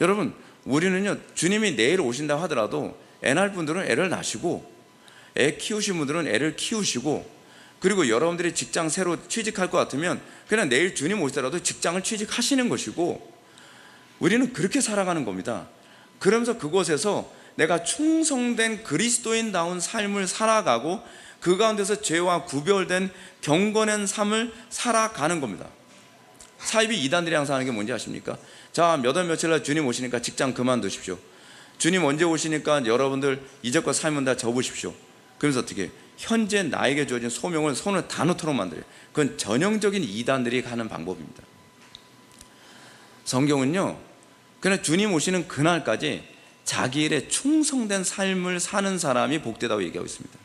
여러분, 우리는요, 주님이 내일 오신다고 하더라도 애 낳을 분들은 애를 낳으시고, 애 키우신 분들은 애를 키우시고, 그리고 여러분들이 직장 새로 취직할 것 같으면 그냥 내일 주님 오시더라도 직장을 취직하시는 것이고, 우리는 그렇게 살아가는 겁니다. 그러면서 그곳에서 내가 충성된 그리스도인다운 삶을 살아가고, 그 가운데서 죄와 구별된 경건한 삶을 살아가는 겁니다. 사이비 이단들이 항상 하는 게 뭔지 아십니까? 자, 몇 월 며칠 날 주님 오시니까 직장 그만두십시오. 주님 언제 오시니까 여러분들 이제껏 삶은 다 접으십시오. 그러면서 어떻게 현재 나에게 주어진 소명을 손을 다 놓도록 만들어요. 그건 전형적인 이단들이 하는 방법입니다. 성경은요, 그냥 주님 오시는 그날까지 자기 일에 충성된 삶을 사는 사람이 복되다고 얘기하고 있습니다.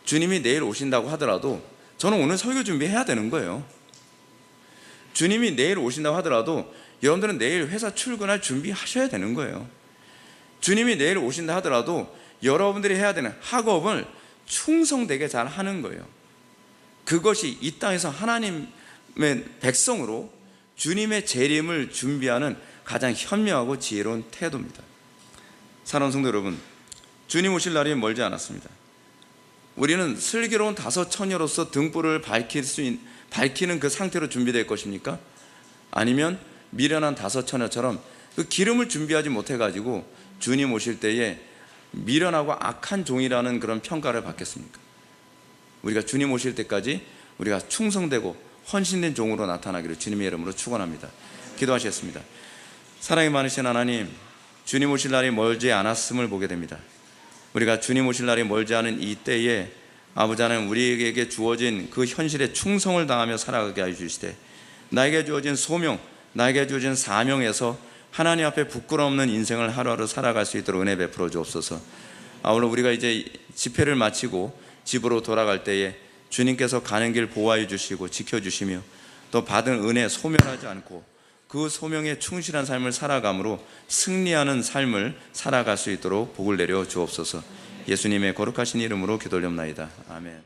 주님이 내일 오신다고 하더라도 저는 오늘 설교 준비해야 되는 거예요. 주님이 내일 오신다고 하더라도 여러분들은 내일 회사 출근할 준비하셔야 되는 거예요. 주님이 내일 오신다 하더라도 여러분들이 해야 되는 학업을 충성되게 잘 하는 거예요. 그것이 이 땅에서 하나님의 백성으로 주님의 재림을 준비하는 가장 현명하고 지혜로운 태도입니다. 사랑하는 성도 여러분, 주님 오실 날이 멀지 않았습니다. 우리는 슬기로운 다섯 처녀로서 등불을 밝히는 그 상태로 준비될 것입니까? 아니면 미련한 다섯 처녀처럼 그 기름을 준비하지 못해가지고 주님 오실 때에 미련하고 악한 종이라는 그런 평가를 받겠습니까? 우리가 주님 오실 때까지 우리가 충성되고 헌신된 종으로 나타나기를 주님의 이름으로 축원합니다. 기도하시겠습니다. 사랑이 많으신 하나님, 주님 오실 날이 멀지 않았음을 보게 됩니다. 우리가 주님 오실 날이 멀지 않은 이 때에 아버지 하나님, 우리에게 주어진 그 현실에 충성을 다하며 살아가게 해주시되, 나에게 주어진 소명, 나에게 주어진 사명에서 하나님 앞에 부끄러움 없는 인생을 하루하루 살아갈 수 있도록 은혜 베풀어 주옵소서. 아울러 우리가 이제 집회를 마치고 집으로 돌아갈 때에 주님께서 가는 길 보호해 주시고 지켜주시며 또 받은 은혜 소멸하지 않고 그 소명에 충실한 삶을 살아감으로 승리하는 삶을 살아갈 수 있도록 복을 내려 주옵소서. 예수님의 거룩하신 이름으로 기도 올려옵나이다. 아멘.